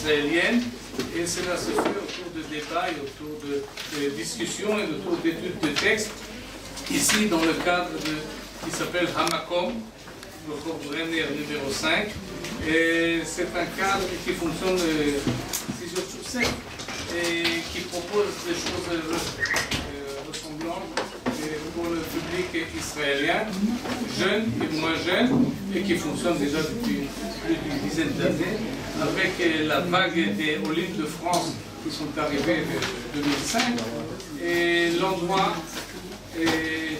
israélienne, et cela se fait autour de débats, et autour de discussions et autour d'études de textes, ici dans le cadre qui s'appelle Hamakom, le Chor Brenner numéro 5, et c'est un cadre qui fonctionne 6 jours sur 7 et qui propose des choses ressemblantes pour le public israélien, jeune et moins jeune, et qui fonctionne déjà depuis plus d'une dizaine d'années, avec la vague des Olympiques de France qui sont arrivés en 2005, et l'endroit est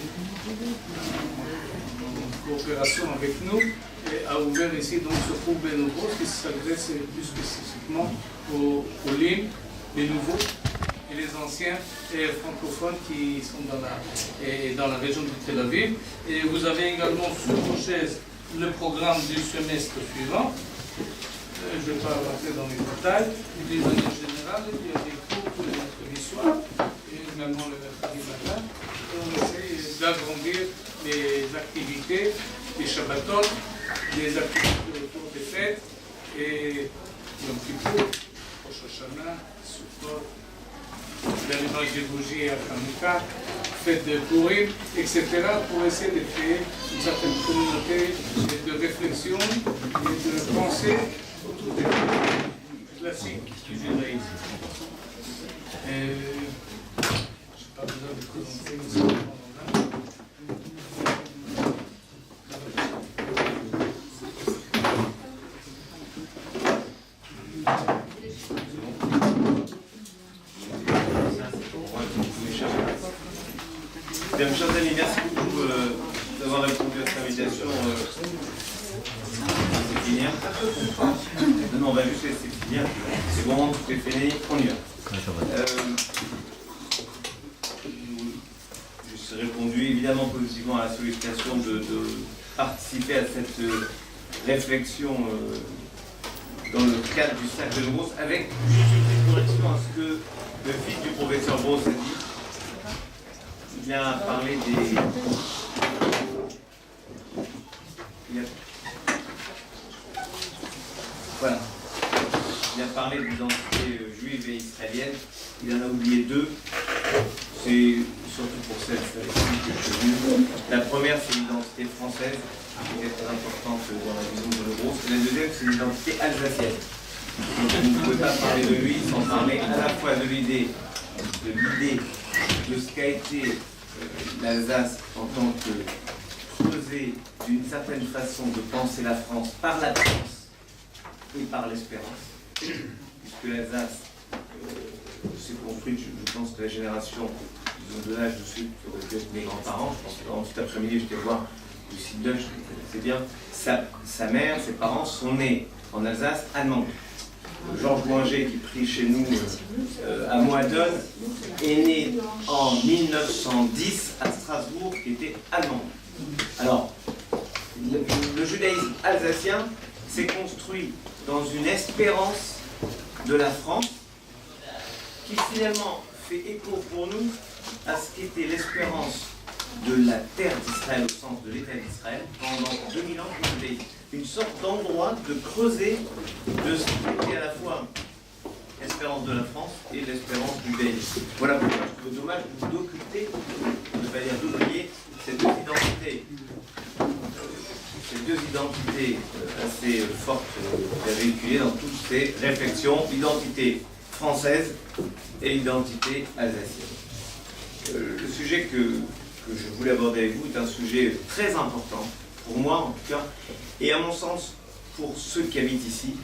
en coopération avec nous a ouvert ici donc ce cours Benobos qui s'adresse plus spécifiquement aux Olympiques, les nouveaux et les anciens et francophones qui sont dans la région de Tel Aviv. Et vous avez également sur vos chaises le programme du semestre suivant. Je ne vais pas rentrer dans les détails. D'une manière générale, il y a des cours tous les mercredis soirs et également le mercredi matin. Et on essaie d'agrandir les activités, les Shabbatot, les activités autour des fêtes et Yom Kippour, Rosh Hashanah, Sukkot, l'allumage des bougies à Hanouka, fête de Purim, etc. pour essayer de créer une certaine communauté de réflexion et de pensée autour des classiques du judaïsme. Je n'ai pas besoin de présenter une Bien, chers amis, merci beaucoup d'avoir répondu à cette invitation séminaire. Non, on va juste laisser finir. C'est bon, tout est fini, on y va. J'ai répondu évidemment positivement à la sollicitation de participer à cette réflexion dans le cadre du cercle de Brousse, avec juste une petite correction à ce que le fils du professeur Brousse a dit. Il a parlé des... Voilà. Il a parlé de l'identité juive et israélienne. Il en a oublié deux. C'est surtout pour celle que je suis venu. La première, c'est l'identité française, qui est très importante dans la vision de Lebros. Et la deuxième, c'est l'identité alsacienne. Donc vous ne pouvez pas parler de lui sans parler à la fois de l'idée de ce qu'a été l'Alsace en tant que creuset d'une certaine façon de penser la France par la France et par l'espérance, puisque l'Alsace s'est construite, je pense que la génération de l'âge de ceux qui auraient pu être mes grands-parents, je pense que dans cet après-midi j'étais voir Lucie Deutsch, je le connaissais bien, sa mère, ses parents sont nés en Alsace allemande. Georges Boinger, qui prie chez nous à Moadone, est né en 1910 à Strasbourg, qui était allemand. Alors, le judaïsme alsacien s'est construit dans une espérance de la France qui finalement fait écho pour nous à ce qu'était l'espérance de la terre d'Israël au sens de l'État d'Israël pendant 2000 ans du judaïsme. Une sorte d'endroit de creuser de ce qui était à la fois l'espérance de la France et l'espérance du pays. Voilà pourquoi je trouve dommage d'occulter, de ne pas dire d'oublier, ces deux identités assez fortes à véhiculer dans toutes ces réflexions, l'identité française et l'identité alsacienne. Le sujet que je voulais aborder avec vous est un sujet très important, pour moi en tout cas, et à mon sens, pour ceux qui habitent ici,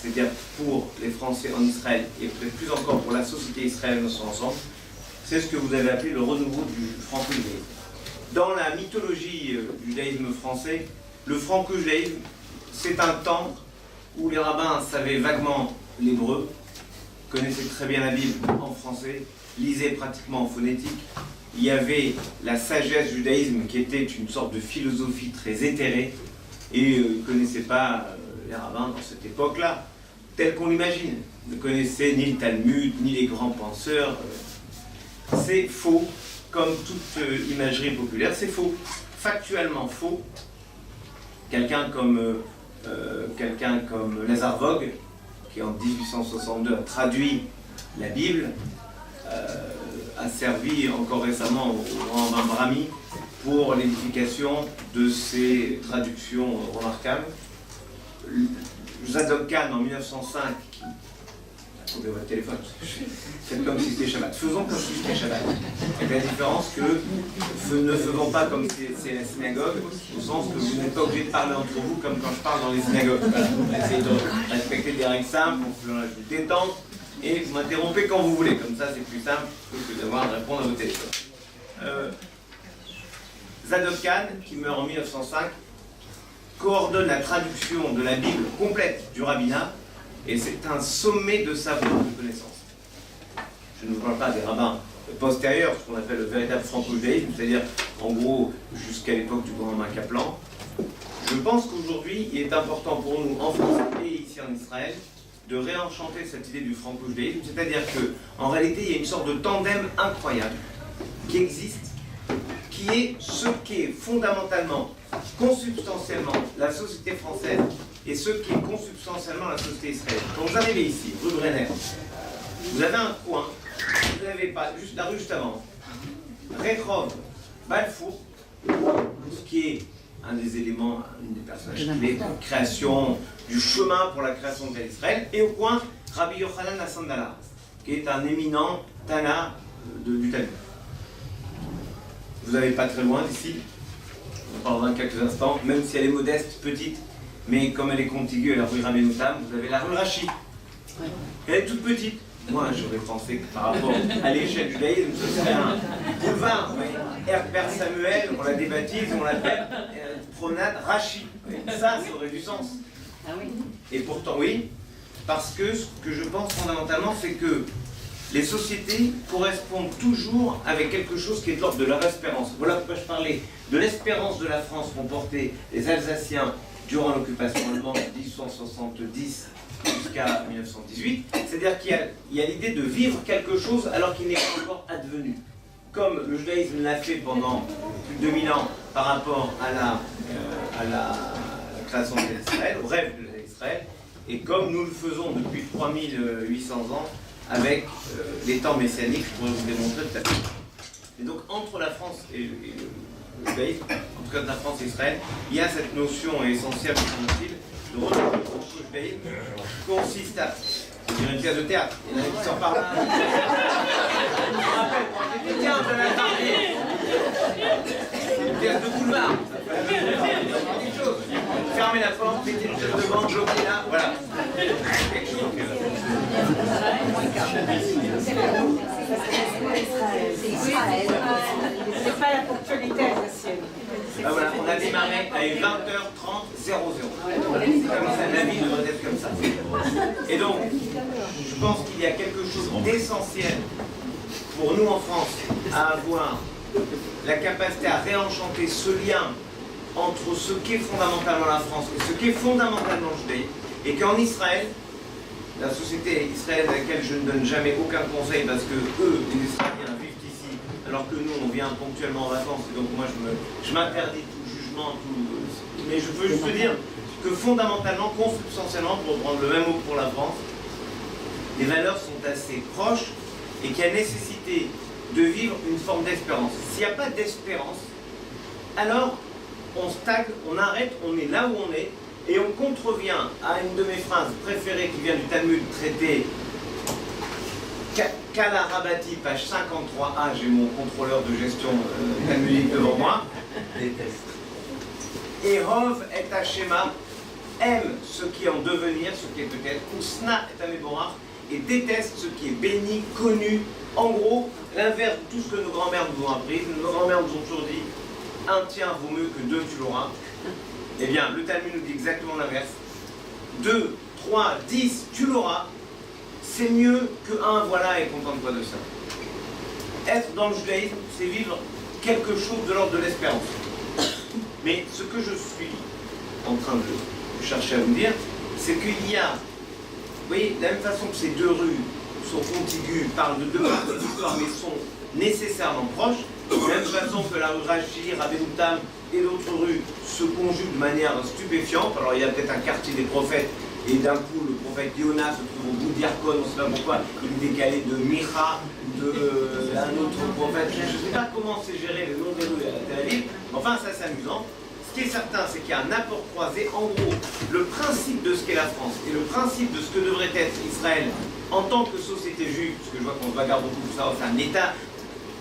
c'est-à-dire pour les Français en Israël, et peut-être plus encore pour la société israélienne dans son ensemble, c'est ce que vous avez appelé le renouveau du franco-judaïsme. Dans la mythologie du judaïsme français, le franco-judaïsme, c'est un temps où les rabbins savaient vaguement l'hébreu, connaissaient très bien la Bible en français, lisaient pratiquement en phonétique. Il y avait la sagesse du judaïsme qui était une sorte de philosophie très éthérée et ils ne connaissaient pas les rabbins dans cette époque-là, tel qu'on l'imagine. Ils ne connaissaient ni le Talmud, ni les grands penseurs. C'est faux, comme toute imagerie populaire, c'est faux, factuellement faux. Quelqu'un comme Lazare Vogue, qui en 1862 a traduit la Bible, a servi encore récemment au grand Rabbin Brahmi pour l'édification de ces traductions remarquables. Zadok Khan en 1905, trouvez votre téléphone, faites comme si c'était Shabbat. Faisons comme si c'était Shabbat. Avec la différence que ne faisons pas comme c'est la synagogue, au sens que vous n'êtes pas obligé de parler entre vous comme quand je parle dans les synagogues. Voilà. Essayez de respecter des règles simples pour que je vous détende et vous m'interrompez quand vous voulez. Comme ça, c'est plus simple que d'avoir à répondre à vos téléphones. Zadok Khan, qui meurt en 1905, coordonne la traduction de la Bible complète du rabbinat, et c'est un sommet de savoir, de connaissance. Je ne vous parle pas des rabbins postérieurs, ce qu'on appelle le véritable franco-judaïsme, c'est-à-dire en gros jusqu'à l'époque du grand rabbin Kaplan. Je pense qu'aujourd'hui, il est important pour nous, en France et ici en Israël, de réenchanter cette idée du franco-judaïsme, c'est-à-dire qu'en réalité, il y a une sorte de tandem incroyable qui existe, qui est ce qu'est fondamentalement, consubstantiellement, la société française et ce qui est consubstantiellement la société israélienne. Quand vous arrivez ici, rue Brenner, vous avez un coin, vous n'avez pas, juste la rue juste avant, Rehov, Balfour, ce qui est un des éléments, une des personnages clés de la création, du chemin pour la création de l'Israël, et au coin, Rabbi Yochanan Hassandala, qui est un éminent Tana du Talmud. Vous n'avez pas très loin d'ici, on parlera dans quelques instants, même si elle est modeste, petite, mais comme elle est contiguë à la rue Rabbeinu Tam, vous avez la rue Rachi. Elle est toute petite. Moi, j'aurais pensé que par rapport à l'échelle du judaïsme, ce serait un boulevard. Père Samuel, on la débaptise, on l'appelle promenade Rachi. Ça aurait du sens. Ah oui. Et pourtant, oui, parce que ce que je pense fondamentalement, c'est que les sociétés correspondent toujours avec quelque chose qui est de l'ordre de leur espérance. Voilà pourquoi je parlais de l'espérance de la France qu'ont porté les Alsaciens durant l'occupation allemande de 1870 jusqu'à 1918. C'est-à-dire qu'il y a l'idée de vivre quelque chose alors qu'il n'est pas encore advenu. Comme le judaïsme l'a fait pendant plus de 2000 ans par rapport à la création d'Israël, au rêve d'Israël, et comme nous le faisons depuis 3800 ans, avec les temps messianiques, je pourrais vous démontrer tout à l'heure. Et donc, entre la France et le judaïsme, en tout cas de la France et Israël, il y a cette notion essentielle, me semble-t-il, de retour au judaïsme, qui consiste à dire une pièce de théâtre. Il y en a qui s'en parlent. Je me rappelle, quand j'étais théâtre, j'en ai parlé. Une pièce de boulevard. Ça fait quelque chose. Fermez la porte, mettez une chaise devant, bloquez là, voilà. Quelque chose. C'est pas la ponctualité alsacienne. Ben voilà, on a démarré à 20h30, 00. C'est comme ça, la vie devrait être comme ça. Et donc, je pense qu'il y a quelque chose d'essentiel pour nous en France à avoir la capacité à réenchanter ce lien entre ce qu'est fondamentalement la France et ce qu'est fondamentalement le judaïsme, et qu'en Israël, la société israélienne à laquelle je ne donne jamais aucun conseil parce que eux, les Israéliens, vivent ici, alors que nous, on vient ponctuellement en vacances, et donc moi, je m'interdis tout jugement, mais je peux juste dire que fondamentalement, consubstantiellement, pour prendre le même mot pour la France, les valeurs sont assez proches et qu'il y a nécessité de vivre une forme d'espérance. S'il n'y a pas d'espérance, alors on stagne, on arrête, on est là où on est, et on contrevient à une de mes phrases préférées qui vient du Talmud traité Kala Rabati, page 53a, j'ai mon contrôleur de gestion talmudique devant moi. Erov et Hashema, aime ce qui est en devenir, ce qui est peut-être, Usna et Ameborach, et déteste ce qui est béni, connu. En gros, l'inverse de tout ce que nos grands-mères nous ont appris. Nos grands-mères nous ont toujours dit un tiers vaut mieux que deux, tu l'auras. Eh bien, le Talmud nous dit exactement l'inverse. 2, 3, 10, tu l'auras. C'est mieux que 1, voilà, et contente-toi de ça. Être dans le judaïsme, c'est vivre quelque chose de l'ordre de l'espérance. Mais ce que je suis en train de chercher à vous dire, c'est qu'il y a, vous voyez, de la même façon que ces deux rues sont contiguës, parlent de deux parties d'histoire, mais sont nécessairement proches, de la même façon que la rue Rachi, Rabbeinu Tam et d'autres rues se conjuguent de manière stupéfiante. Alors il y a peut-être un quartier des prophètes et d'un coup le prophète Yona se trouve au bout d'Yarkon, on ne sait pas pourquoi, il est décalé de Micha, d'un autre prophète. Je ne sais pas comment c'est géré le nom des rues à Tel Aviv, enfin ça c'est amusant. Ce qui est certain, c'est qu'il y a un apport croisé. En gros, le principe de ce qu'est la France et le principe de ce que devrait être Israël en tant que société juive, parce que je vois qu'on se bagarre beaucoup pour ça, c'est un État,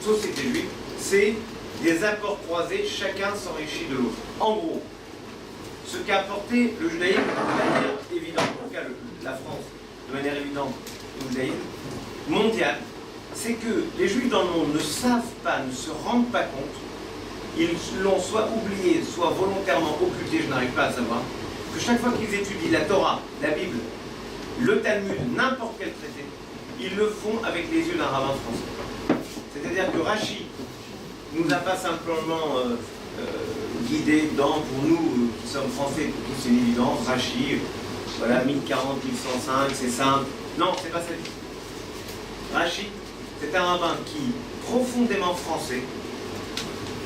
société juive, c'est des apports croisés, chacun s'enrichit de l'autre. En gros, ce qu'a apporté le judaïsme de manière évidente, en tout cas la France de manière évidente au judaïsme mondial, c'est que les juifs dans le monde ne savent pas, ne se rendent pas compte, ils l'ont soit oublié, soit volontairement occulté, je n'arrive pas à savoir, que chaque fois qu'ils étudient la Torah, la Bible, le Talmud, n'importe quel traité, ils le font avec les yeux d'un rabbin français. C'est-à-dire que Rashi nous a pas simplement guidés dans, pour nous qui sommes français, pour tous c'est une évidence, Rashi, voilà, 1040, 1105, c'est simple. Non, c'est pas ça du tout. Rashi, c'est un rabbin qui, profondément français,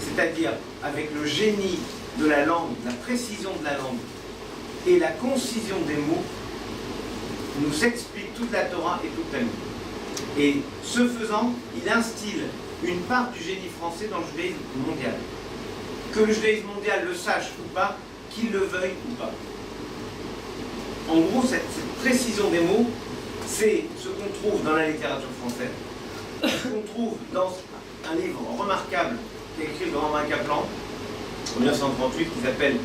c'est-à-dire avec le génie de la langue, la précision de la langue et la concision des mots, nous explique toute la Torah et toute la Bible. Et ce faisant, il instille une part du génie français dans le judaïsme mondial. Que le judaïsme mondial le sache ou pas, qu'il le veuille ou pas. En gros, cette précision des mots, c'est ce qu'on trouve dans la littérature française, ce qu'on trouve dans un livre remarquable qui est écrit le grand Marc Kaplan en 1938 qui s'appelle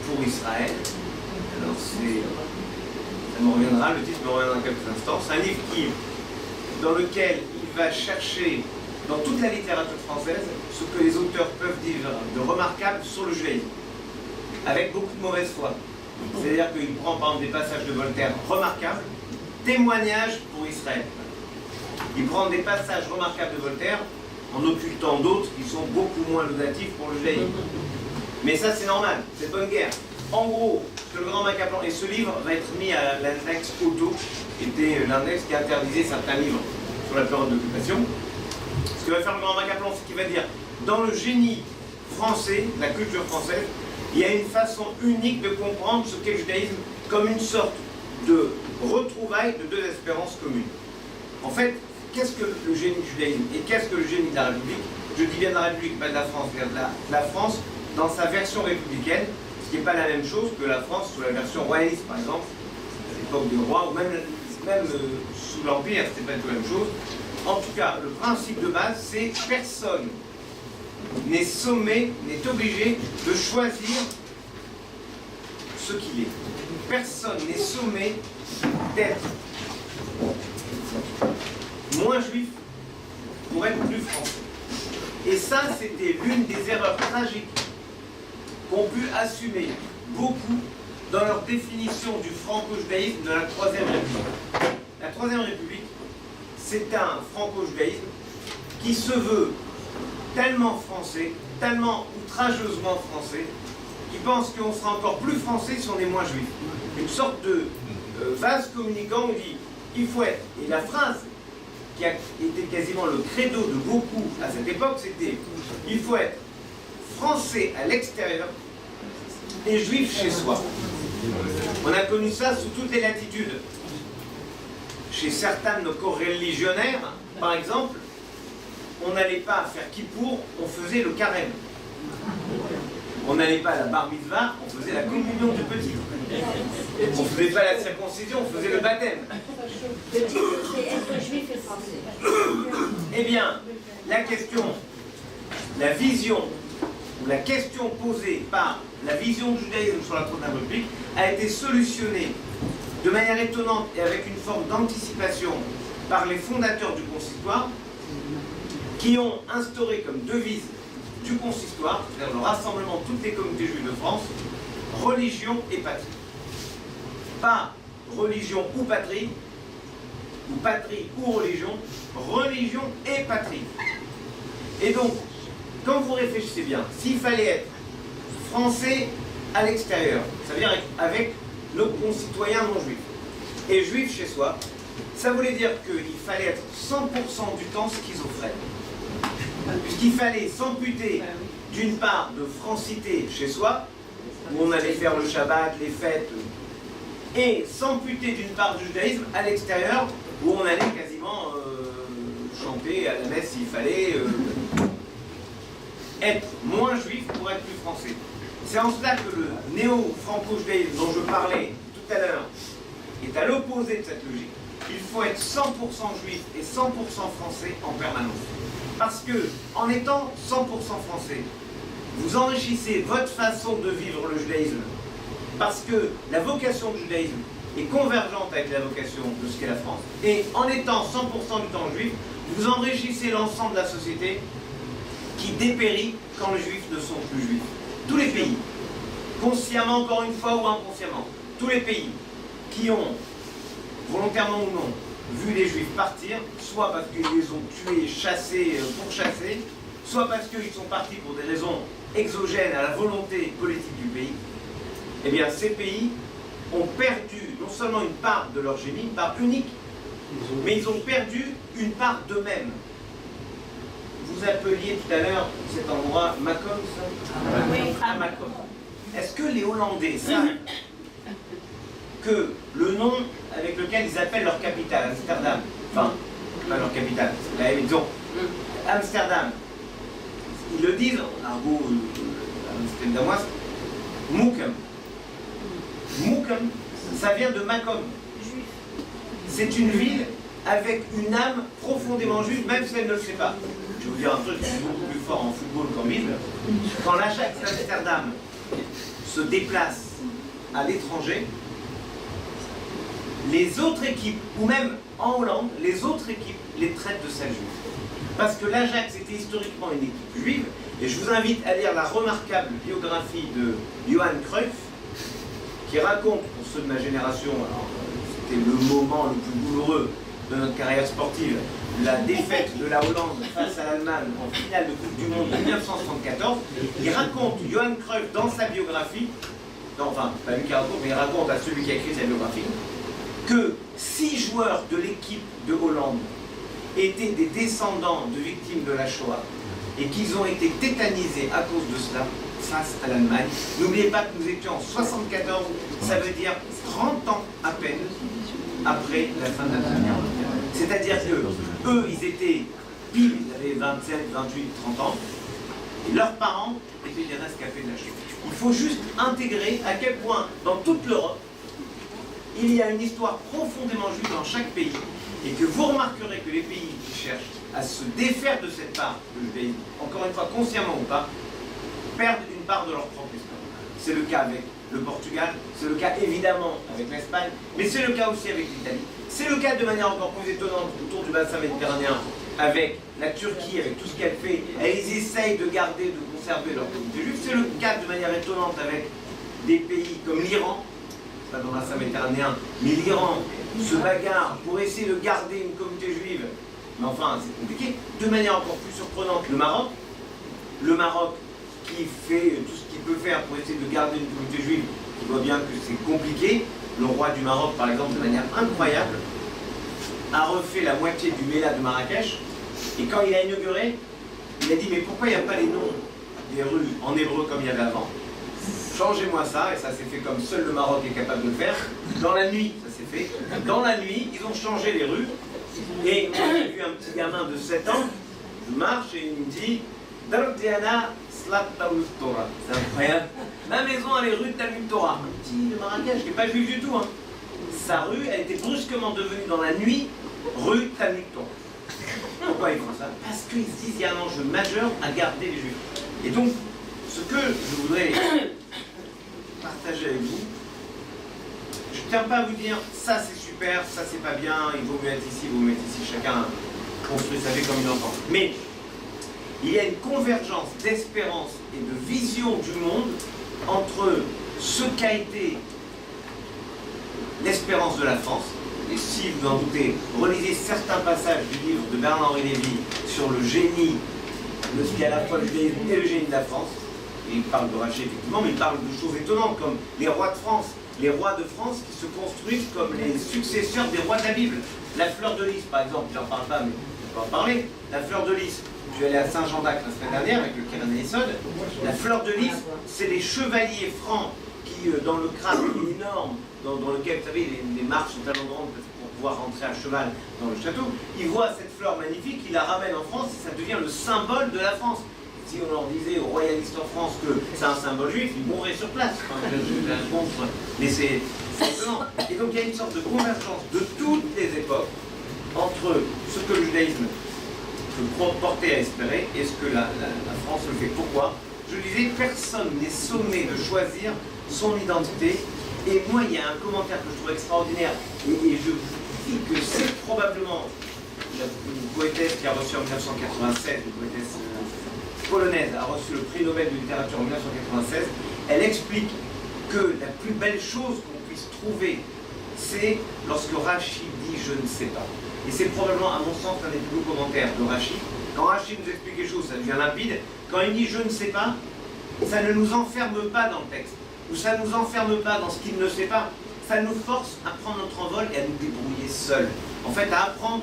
Pour Israël. Alors ça me reviendra, le titre me reviendra dans quelques instants. C'est un livre dans lequel il va chercher dans toute la littérature française ce que les auteurs peuvent dire de remarquable sur le judaïsme, avec beaucoup de mauvaise foi. C'est-à-dire qu'il prend par exemple des passages de Voltaire remarquables, témoignages pour Israël. Il prend des passages remarquables de Voltaire en occultant d'autres qui sont beaucoup moins laudatifs pour le judaïsme. Mais ça c'est normal, c'est bonne guerre. En gros, ce que le grand Macaplan, et ce livre va être mis à l'index auto, qui était l'index qui interdisait certains livres sur la période d'occupation. Ce que va faire le grand Macaplan, c'est qu'il va dire, dans le génie français, la culture française, il y a une façon unique de comprendre ce qu'est le judaïsme comme une sorte de retrouvaille de deux espérances communes. En fait, qu'est-ce que le génie du judaïsme et qu'est-ce que le génie de la République? Je dis bien de la République, pas de la France, mais de la France dans sa version républicaine, ce qui n'est pas la même chose que la France sous la version royaliste, par exemple, à l'époque des rois, ou même sous l'Empire, c'était pas du tout la même chose. En tout cas, le principe de base, c'est personne n'est sommé, n'est obligé de choisir ce qu'il est. Personne n'est sommé d'être moins juif pour être plus français. Et ça, c'était l'une des erreurs tragiques qu'ont pu assumer beaucoup dans leur définition du franco-judaïsme de la Troisième République. La Troisième République, c'est un franco-judaïsme qui se veut tellement français, tellement outrageusement français, qui pense qu'on sera encore plus français si on est moins juif. Une sorte de vase communicant où dit il faut être. Et la phrase qui a été quasiment le credo de beaucoup à cette époque, c'était il faut être français à l'extérieur et juif chez soi. On a connu ça sous toutes les latitudes. Chez certains de nos coreligionnaires, par exemple, on n'allait pas faire kippour, on faisait le carême. On n'allait pas à la bar mitzvah, on faisait la communion du petit. On ne faisait pas la circoncision, on faisait le baptême. Eh bien, la question, la vision, ou la question posée par la vision du judaïsme sur la Troisième République a été solutionnée de manière étonnante et avec une forme d'anticipation par les fondateurs du consistoire qui ont instauré comme devise du consistoire, c'est-à-dire le rassemblement de toutes les communautés juives de France, religion et patrie. Pas religion ou patrie ou religion, religion et patrie. Et donc, quand vous réfléchissez bien, s'il fallait être français à l'extérieur, ça veut dire avec nos concitoyens non juifs, et juifs chez soi, ça voulait dire qu'il fallait être 100% du temps schizophrène. Puisqu'il fallait s'amputer d'une part de francité chez soi, où on allait faire le Shabbat, les fêtes, et s'amputer d'une part du judaïsme à l'extérieur, où on allait quasiment chanter à la messe s'il fallait, être moins juif pour être plus français. C'est en cela que le néo-franco-judaïsme dont je parlais tout à l'heure est à l'opposé de cette logique. Il faut être 100% juif et 100% français en permanence. Parce que, en étant 100% français, vous enrichissez votre façon de vivre le judaïsme. Parce que la vocation du judaïsme est convergente avec la vocation de ce qu'est la France. Et en étant 100% du temps juif, vous enrichissez l'ensemble de la société qui dépérit quand les juifs ne sont plus juifs. Tous les pays, consciemment encore une fois ou inconsciemment, tous les pays qui ont, volontairement ou non, vu les juifs partir, soit parce qu'ils les ont tués, chassés, pourchassés, soit parce qu'ils sont partis pour des raisons exogènes à la volonté politique du pays, eh bien ces pays ont perdu non seulement une part de leur génie, une part unique, mais ils ont perdu une part d'eux-mêmes. Vous appeliez tout à l'heure cet endroit Macomb, ça ? Oui, à Macomb. Est-ce que les Hollandais savent que le nom avec lequel ils appellent leur capitale, Amsterdam, enfin, pas leur capitale, disons, Amsterdam, ils le disent en argot amsterdamois, Moekum. Moekum, ça vient de Macomb. C'est une ville avec une âme profondément juive, même si elle ne le sait pas. Je vais vous dire un truc, je suis beaucoup plus fort en football qu'en Bible. Quand l'Ajax d'Amsterdam se déplace à l'étranger, les autres équipes, ou même en Hollande, les autres équipes les traitent de sales juifs. Parce que l'Ajax était historiquement une équipe juive, et je vous invite à lire la remarquable biographie de Johan Cruyff, qui raconte, pour ceux de ma génération, alors c'était le moment le plus douloureux de notre carrière sportive, la défaite de la Hollande face à l'Allemagne en finale de Coupe du Monde de 1974. Il raconte, Johan Cruyff, dans sa biographie, non, enfin, pas lui qui raconte, mais il raconte à celui qui a écrit sa biographie, que 6 joueurs de l'équipe de Hollande étaient des descendants de victimes de la Shoah et qu'ils ont été tétanisés à cause de cela face à l'Allemagne. N'oubliez pas que nous étions en 74, ça veut dire 30 ans à peine après la fin de la Première Guerre mondiale. C'est-à-dire que eux, ils étaient pile, ils avaient 27, 28, 30 ans, et leurs parents étaient des rescapés de la Shoah. Il faut juste intégrer à quel point, dans toute l'Europe, il y a une histoire profondément juive dans chaque pays, et que vous remarquerez que les pays qui cherchent à se défaire de cette part de judaïsme, encore une fois consciemment ou pas, perdent une part de leur propre histoire. C'est le cas avec le Portugal, c'est le cas évidemment avec l'Espagne, mais c'est le cas aussi avec l'Italie. C'est le cas de manière encore plus étonnante autour du bassin méditerranéen avec la Turquie, avec tout ce qu'elle fait. Elles essayent de garder, de conserver leur communauté juive. C'est le cas de manière étonnante avec des pays comme l'Iran, pas dans le bassin méditerranéen, mais l'Iran se bagarre pour essayer de garder une communauté juive. Mais enfin, c'est compliqué. De manière encore plus surprenante, le Maroc qui fait tout ce qu'il peut faire pour essayer de garder une communauté juive, qui voit bien que c'est compliqué. Le roi du Maroc, par exemple, de manière incroyable, a refait la moitié du Mela de Marrakech. Et quand il a inauguré, il a dit « Mais pourquoi il n'y a pas les noms des rues en hébreu comme il y avait avant ? Changez-moi ça », et ça s'est fait comme seul le Maroc est capable de le faire. Dans la nuit, ça s'est fait. Dans la nuit, ils ont changé les rues. Et j'ai vu un petit gamin de 7 ans, je marche et il me dit « Dardiana Slat Talmud Torah ». C'est incroyable. Ma maison, elle est rue de Talmud Torah. Un petit de Marrakech, qui n'est pas juif du tout. Hein. Sa rue, elle était brusquement devenue dans la nuit rue Talmud Torah. Pourquoi ils font ça? Parce qu'ils se disent qu'il y a un enjeu majeur à garder les juifs. Et donc, ce que je voudrais partager avec vous, je ne tiens pas à vous dire ça c'est super, ça c'est pas bien, il vaut mieux être ici, il vaut mieux être ici, chacun construit sa vie comme il entend. Mais il y a une convergence d'espérance et de vision du monde entre ce qu'a été l'espérance de la France, et si vous en doutez, relisez certains passages du livre de Bernard-Henri Lévy sur le génie de ce qui est à la fois le judaïsme et le génie de la France. Et il parle de Rachid effectivement, mais il parle de choses étonnantes comme les rois de France. Les rois de France qui se construisent comme les successeurs des rois de la Bible. La fleur de lys, par exemple, j'en parle pas, mais on va en parler. La fleur de lys. Je suis allé à Saint-Jean-d'Acre la semaine dernière avec le Keren Esod. La fleur de lys, c'est les chevaliers francs qui, dans le crâne énorme, dans lequel, vous savez, les marches sont tellement grandes pour pouvoir rentrer à cheval dans le château, ils voient cette fleur magnifique, ils la ramènent en France et ça devient le symbole de la France. Si on leur disait aux royalistes en France que c'est un symbole juif, ils mourraient sur place. Mais c'est simplement. Et donc il y a une sorte de convergence de toutes les époques entre ce que le judaïsme peut porter à espérer et ce que la France le fait. Pourquoi? Je disais, personne n'est sommé de choisir son identité. Et moi, il y a un commentaire que je trouve extraordinaire, et je dis que c'est probablement une poétesse qui a reçu en 1987, une poétesse polonaise, a reçu le prix Nobel de littérature en 1996. Elle explique que la plus belle chose qu'on puisse trouver, c'est lorsque Rachid dit « je ne sais pas ». Et c'est probablement, à mon sens, un des plus beaux commentaires de Rachid. Quand Rachid nous explique quelque chose, ça devient limpide. Quand il dit « je ne sais pas », ça ne nous enferme pas dans le texte. Ou ça ne nous enferme pas dans ce qu'il ne sait pas, ça nous force à prendre notre envol et à nous débrouiller seuls. En fait, à apprendre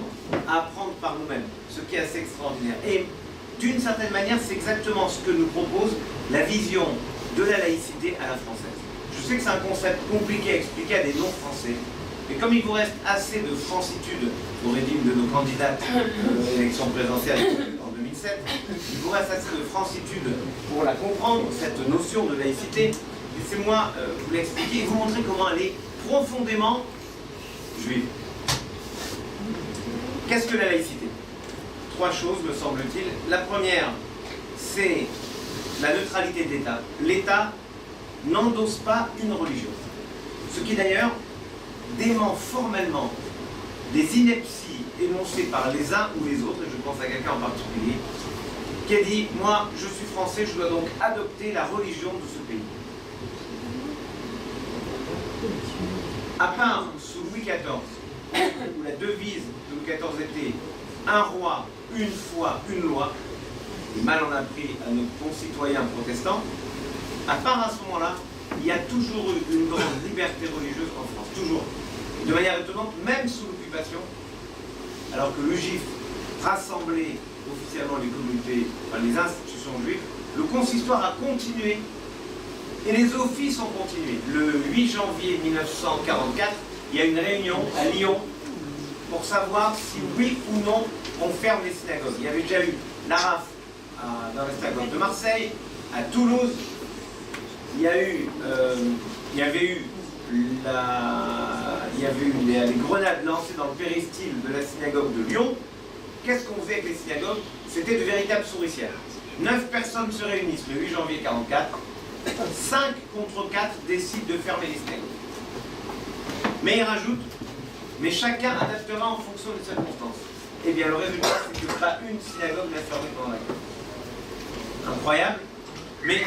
par nous-mêmes, ce qui est assez extraordinaire. Et d'une certaine manière, c'est exactement ce que nous propose la vision de la laïcité à la française. Je sais que c'est un concept compliqué à expliquer à des non-français, mais comme il vous reste assez de francitude, aurait dit une de nos candidates à l'élection présidentielle en 2007, il vous reste assez de francitude pour la comprendre, cette notion de laïcité. Laissez-moi vous l'expliquer et vous montrer comment elle est profondément juive. Qu'est-ce que la laïcité? Trois choses, me semble-t-il. La première, c'est la neutralité de l'État. L'État n'endosse pas une religion. Ce qui d'ailleurs dément formellement des inepties énoncées par les uns ou les autres, et je pense à quelqu'un en particulier, qui a dit « Moi, je suis français, je dois donc adopter la religion de ce pays ». À part sous Louis XIV, où la devise de Louis XIV était « un roi, une foi, une loi », et mal en a pris à nos concitoyens protestants, à part à ce moment-là, il y a toujours eu une grande liberté religieuse en France, toujours. De manière étonnante, même sous l'occupation, alors que le GIF rassemblait officiellement les communautés, enfin les institutions juives, le consistoire a continué et les offices ont continué. Le 8 janvier 1944, il y a une réunion à Lyon pour savoir si oui ou non on ferme les synagogues. Il y avait déjà eu la RAF dans la synagogue de Marseille, à Toulouse, il y avait eu les grenades lancées dans le péristyle de la synagogue de Lyon. Qu'est-ce qu'on faisait avec les synagogues? C'était de véritables souricières. 9 personnes se réunissent le 8 janvier 1944, 5 contre 4 décident de fermer les synagogues. Mais il rajoute, mais chacun adaptera en fonction des circonstances. Eh bien le résultat, c'est que pas une synagogue n'a fermé pendant la guerre. Incroyable, mais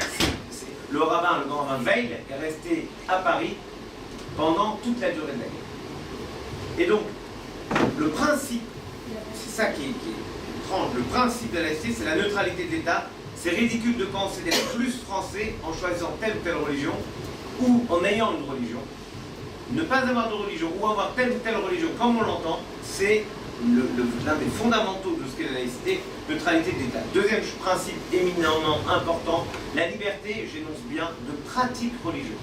le rabbin, le grand rabbin Veil, est resté à Paris pendant toute la durée de la guerre. Et donc, le principe, c'est ça qui est étrange, le principe de la laïcité, c'est la neutralité de l'État. C'est ridicule de penser d'être plus français en choisissant telle ou telle religion, ou en ayant une religion. Ne pas avoir de religion, ou avoir telle ou telle religion comme on l'entend, c'est l'un des fondamentaux de ce qu'est la laïcité, neutralité de l'État. Deuxième principe éminemment important, la liberté, j'énonce bien, de pratique religieuse.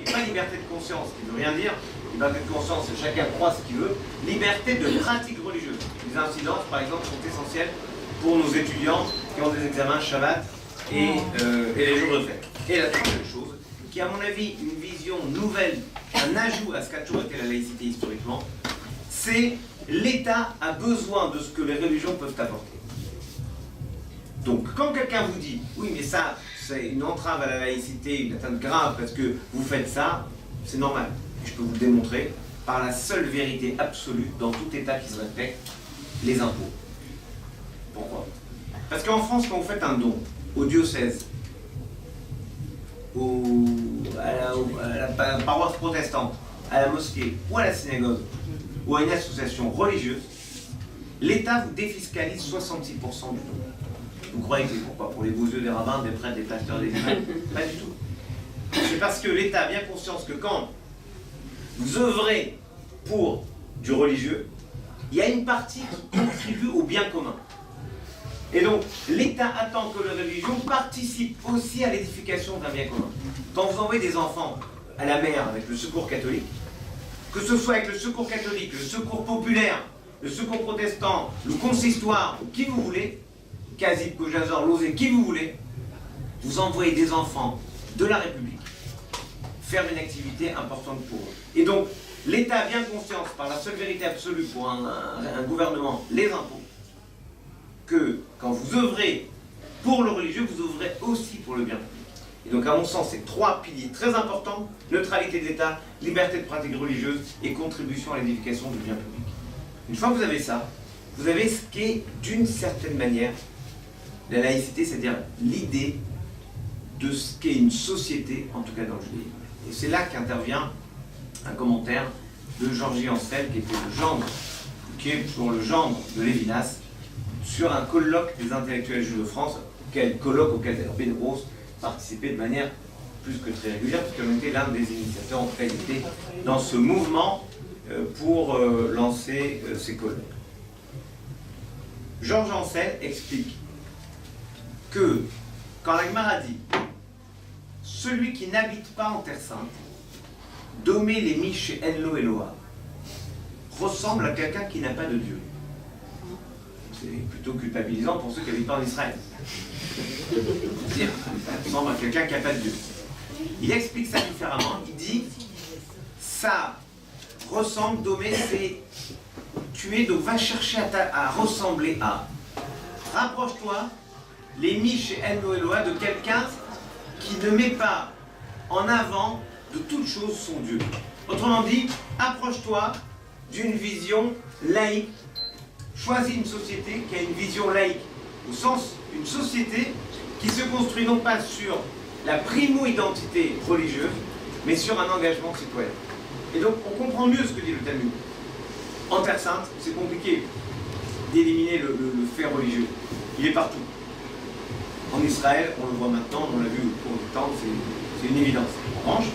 Et pas liberté de conscience, qui ne veut rien dire. Liberté de conscience, c'est chacun croit ce qu'il veut. Liberté de pratique religieuse. Les incidences, par exemple, sont essentielles pour nos étudiants qui ont des examens Shabbat et les jours de fête. Et la troisième chose, qui est à mon avis une vision nouvelle, un ajout à ce qu'a toujours été la laïcité historiquement, c'est l'État a besoin de ce que les religions peuvent apporter. Donc, quand quelqu'un vous dit « Oui, mais ça, c'est une entrave à la laïcité, une atteinte grave parce que vous faites ça », c'est normal. Et je peux vous le démontrer par la seule vérité absolue dans tout État qui se respecte, les impôts. Pourquoi? Parce qu'en France, quand vous faites un don au diocèse, à la paroisse protestante, à la mosquée ou à la synagogue, ou à une association religieuse, l'État vous défiscalise 66% du don. Vous croyez que c'est pourquoi? Pour les beaux yeux des rabbins, des prêtres, des pasteurs, des imams? Pas du tout. C'est parce que l'État a bien conscience que quand vous œuvrez pour du religieux, il y a une partie qui contribue au bien commun. Et donc, l'État attend que les religions participent aussi à l'édification d'un bien commun. Quand vous envoyez des enfants à la mer avec le secours catholique, que ce soit avec le secours catholique, le secours populaire, le secours protestant, le consistoire, qui vous voulez, Kazib, Kojazor, Lozé, qui vous voulez, vous envoyez des enfants de la République faire une activité importante pour eux. Et donc, l'État a bien conscience, par la seule vérité absolue pour un gouvernement, les impôts, que quand vous œuvrez pour le religieux, vous œuvrez aussi pour le bien public. Et donc, à mon sens, c'est trois piliers très importants: neutralité de l'État, liberté de pratique religieuse et contribution à l'édification du bien public. Une fois que vous avez ça, vous avez ce qu'est, d'une certaine manière, la laïcité, c'est-à-dire l'idée de ce qu'est une société, en tout cas dans le judaïsme. Et c'est là qu'intervient un commentaire de Georgie Ansel, qui était le gendre, qui est pour le gendre de Lévinas, sur un colloque des intellectuels juifs de France, colloque auquel Benros participait de manière plus que très régulière, parce qu'il était l'un des initiateurs, en tout cas il était dans ce mouvement pour lancer ces colloques. Georges Ansel explique que quand la Gemara dit « Celui qui n'habite pas en Terre Sainte, domé les miches et Enlo Eloa, ressemble à quelqu'un qui n'a pas de Dieu. » C'est plutôt culpabilisant pour ceux qui n'habitent pas en Israël. C'est-à-dire, ça ressemble à quelqu'un qui n'a pas de Dieu. Il explique ça différemment. Il dit « Ça ressemble, domé, c'est tuer, donc va chercher à ressembler à. Rapproche-toi les miches et Enlo Eloa de quelqu'un qui ne met pas en avant de toute chose son Dieu. Autrement dit, approche-toi d'une vision laïque. Choisis une société qui a une vision laïque, au sens une société qui se construit non pas sur la primo-identité religieuse, mais sur un engagement citoyen. Et donc on comprend mieux ce que dit le Talmud. En Terre Sainte, c'est compliqué d'éliminer le fait religieux. Il est partout. En Israël, on le voit maintenant, on l'a vu au cours du temps, c'est une évidence. En revanche,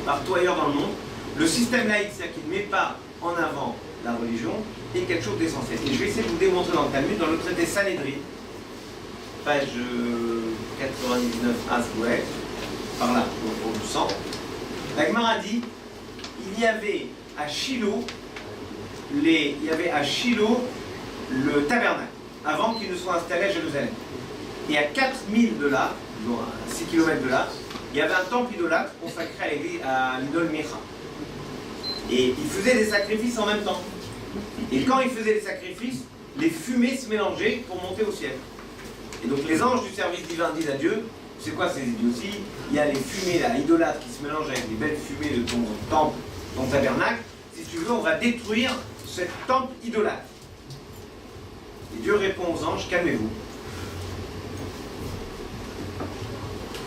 partout ailleurs dans le monde, le système laïque, c'est-à-dire qu'il ne met pas en avant la religion, est quelque chose d'essentiel. Et je vais essayer de vous démontrer dans le Talmud, dans le traité Sanhédrin, page 99 à Zoué, par là, au fond du sang, la Gemara dit, il y avait à Shiloh le tabernacle, avant qu'il ne soit installé à Jérusalem. Et à 4000 de là, à 6 km de là, il y avait un temple idolâtre consacré à l'idole Micha. Et il faisait des sacrifices en même temps. Et quand il faisait les sacrifices, les fumées se mélangeaient pour monter au ciel. Et donc les anges du service divin disent à Dieu, c'est quoi ces idioties? Il y a les fumées là, idolâtres qui se mélangent avec les belles fumées de ton temple, ton tabernacle. Si tu veux, on va détruire cet temple idolâtre. Et Dieu répond aux anges, calmez-vous.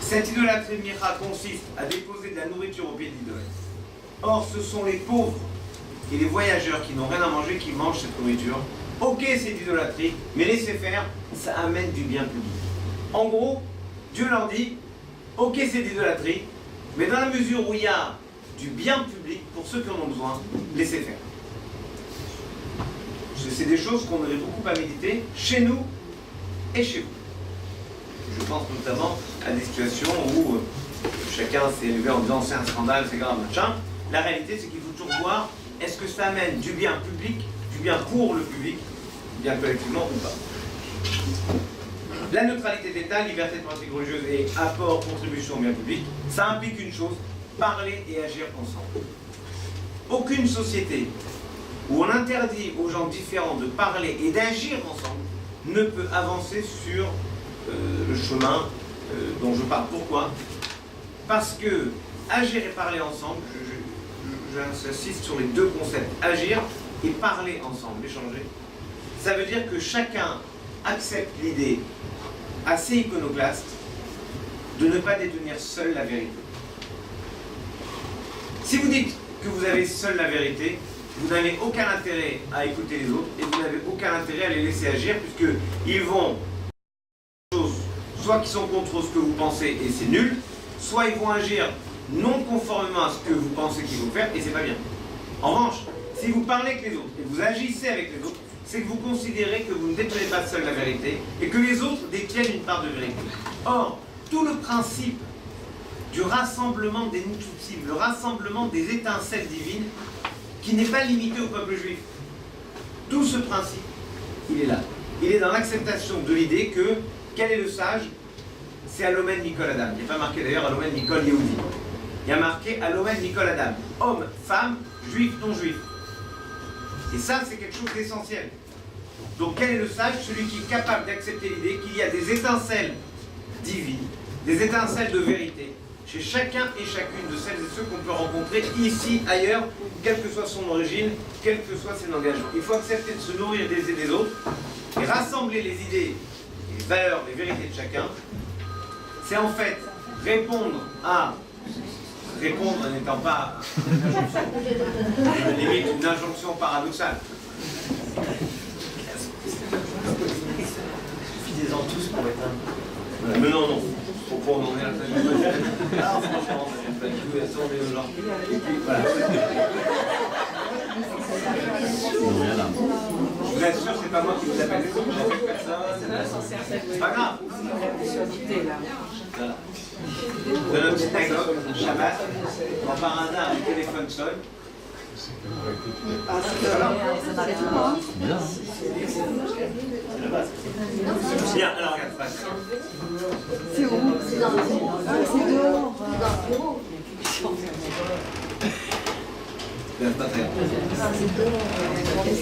Cette idolâtrie de Micha consiste à déposer de la nourriture au pied de l'idolâtre. Or, ce sont les pauvres et les voyageurs qui n'ont rien à manger qui mangent cette nourriture. Ok, c'est d'idolâtrie, mais laissez faire, ça amène du bien public. En gros, Dieu leur dit, ok, c'est d'idolâtrie, mais dans la mesure où il y a du bien public, pour ceux qui en ont besoin, laissez faire. C'est des choses qu'on aurait beaucoup à méditer chez nous et chez vous. Je pense notamment à des situations où chacun s'est élevé en disant c'est un scandale, c'est grave, machin. La réalité, c'est qu'il faut toujours voir est-ce que ça amène du bien public, du bien pour le public, bien collectivement ou pas. La neutralité d'État, liberté de pratique religieuse et apport, contribution au bien public, ça implique une chose, parler et agir ensemble. Aucune société où on interdit aux gens différents de parler et d'agir ensemble ne peut avancer sur le chemin dont je parle. Pourquoi? Parce que agir et parler ensemble, j'insiste sur les deux concepts, agir et parler ensemble, échanger, ça veut dire que chacun accepte l'idée assez iconoclaste de ne pas détenir seul la vérité. Si vous dites que vous avez seul la vérité, vous n'avez aucun intérêt à écouter les autres et vous n'avez aucun intérêt à les laisser agir puisqu'ils vont soit qui sont contre ce que vous pensez et c'est nul, soit ils vont agir non conformément à ce que vous pensez qu'il faut faire et c'est pas bien. En revanche, si vous parlez avec les autres et vous agissez avec les autres, c'est que vous considérez que vous ne détenez pas seul la vérité et que les autres détiennent une part de vérité. Or, tout le principe du rassemblement des Nitoutim, le rassemblement des étincelles divines, qui n'est pas limité au peuple juif, tout ce principe, il est là. Il est dans l'acceptation de l'idée que, quel est le sage? C'est Alomen Mikol Adam. Il n'y a pas marqué d'ailleurs Alomen Mikol Yehudi. Il y a marqué Alomen Mikol Adam. Homme, femme, juif, non-juif. Et ça, c'est quelque chose d'essentiel. Donc, quel est le sage? Celui qui est capable d'accepter l'idée qu'il y a des étincelles divines, des étincelles de vérité, chez chacun et chacune de celles et ceux qu'on peut rencontrer ici, ailleurs, quelle que soit son origine, quel que soit ses engagements. Il faut accepter de se nourrir des uns des autres et rassembler les idées, les valeurs, les vérités de chacun. C'est en fait répondre en n'étant pas limite une injonction paradoxale. Suffisez-en tous pour être un. Mais non. Pour pouvoir en venir à la fin du jeu. Alors franchement, j'aime pas du tout, elles sont des gens. Et puis voilà. Je vous assure, c'est pas moi qui vous appelle, j'appelle personne. C'est pas grave. Voilà. De notre synagogue, Shabbat, quand par hasard le téléphone sonne. Bien, alors regarde, passe. C'est où? C'est dans le bureau. Ah, c'est dehors. C'est dans le bureau.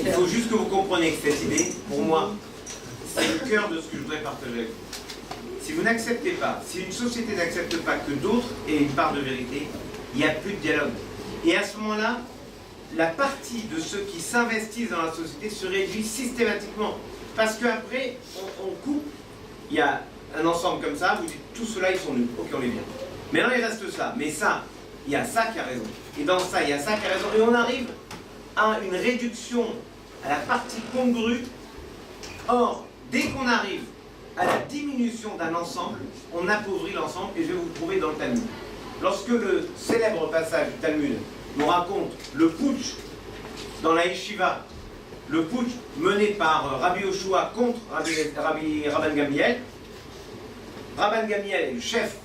Il faut juste que vous compreniez que cette idée, pour moi, c'est le cœur de ce que je voudrais partager avec vous. Si vous n'acceptez pas, si une société n'accepte pas que d'autres aient une part de vérité, il n'y a plus de dialogue. Et à ce moment-là, la partie de ceux qui s'investissent dans la société se réduit systématiquement. Parce qu'après, on coupe, il y a un ensemble comme ça, vous dites, tous ceux-là, ils sont nuls. Ok, on les vient. Maintenant, il reste ça. Mais ça, il y a ça qui a raison. Et dans ça, il y a ça qui a raison. Et on arrive à une réduction à la partie congrue. Or, dès qu'on arrive à la diminution d'un ensemble, on appauvrit l'ensemble. Et je vais vous le prouver dans le Talmud. Lorsque le célèbre passage du Talmud nous raconte le putsch dans la yeshiva, le putsch mené par Rabbi Yoshua contre Rabban Gamliel. Rabban Gamliel est le chef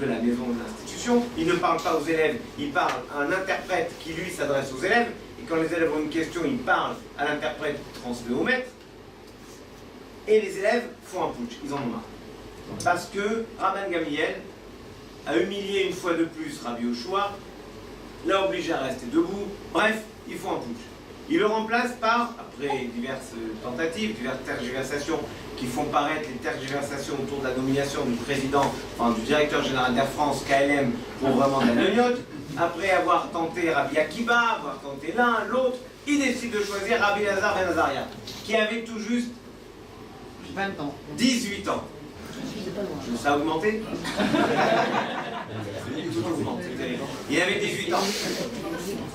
de la maison de l'institution, il ne parle pas aux élèves, il parle à un interprète qui lui s'adresse aux élèves, et quand les élèves ont une question, il parle à l'interprète qui transmet au maître, et les élèves font un putsch, ils en ont marre. Parce que Rabban Gamliel a humilié une fois de plus Rabbi Yoshua, l'a obligé à rester debout, bref, ils font un putsch. Il le remplace par, après diverses tentatives, diverses tergiversations qui font paraître les tergiversations autour de la nomination du président, enfin du directeur général d'Air France, KLM, pour vraiment de la gnognotte. Après avoir tenté Rabbi Akiba, avoir tenté l'un, l'autre, il décide de choisir Rabbi Lazar Ben Azaria, qui avait tout juste 20 ans. 18 ans. Ça a augmenté? Il avait 18 ans.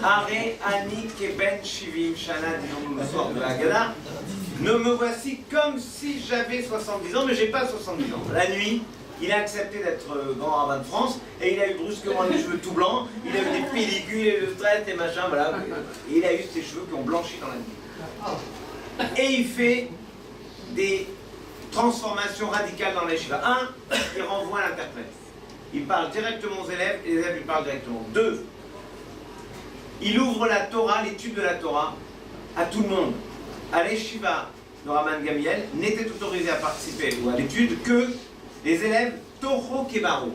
Are Ani Keben Shivim Shana, disons le soir de la Haggadah. Ne me voici comme si j'avais 70 ans, mais j'ai pas 70 ans. La nuit, il a accepté d'être grand rabbin de France, et il a eu brusquement les cheveux tout blancs, il a eu des pellicules, il a eu le stress et machin, voilà. Et il a eu ses cheveux qui ont blanchi dans la nuit. Et il fait des transformations radicales dans les yeshiva. 1, il renvoie à l'interprète. Il parle directement aux élèves, et les élèves lui parlent directement. 2, il ouvre la Torah, l'étude de la Torah, à tout le monde. À l'Yeshiva de Rabban Gamliel n'était autorisé à participer ou à l'étude que les élèves Toho Kebaro.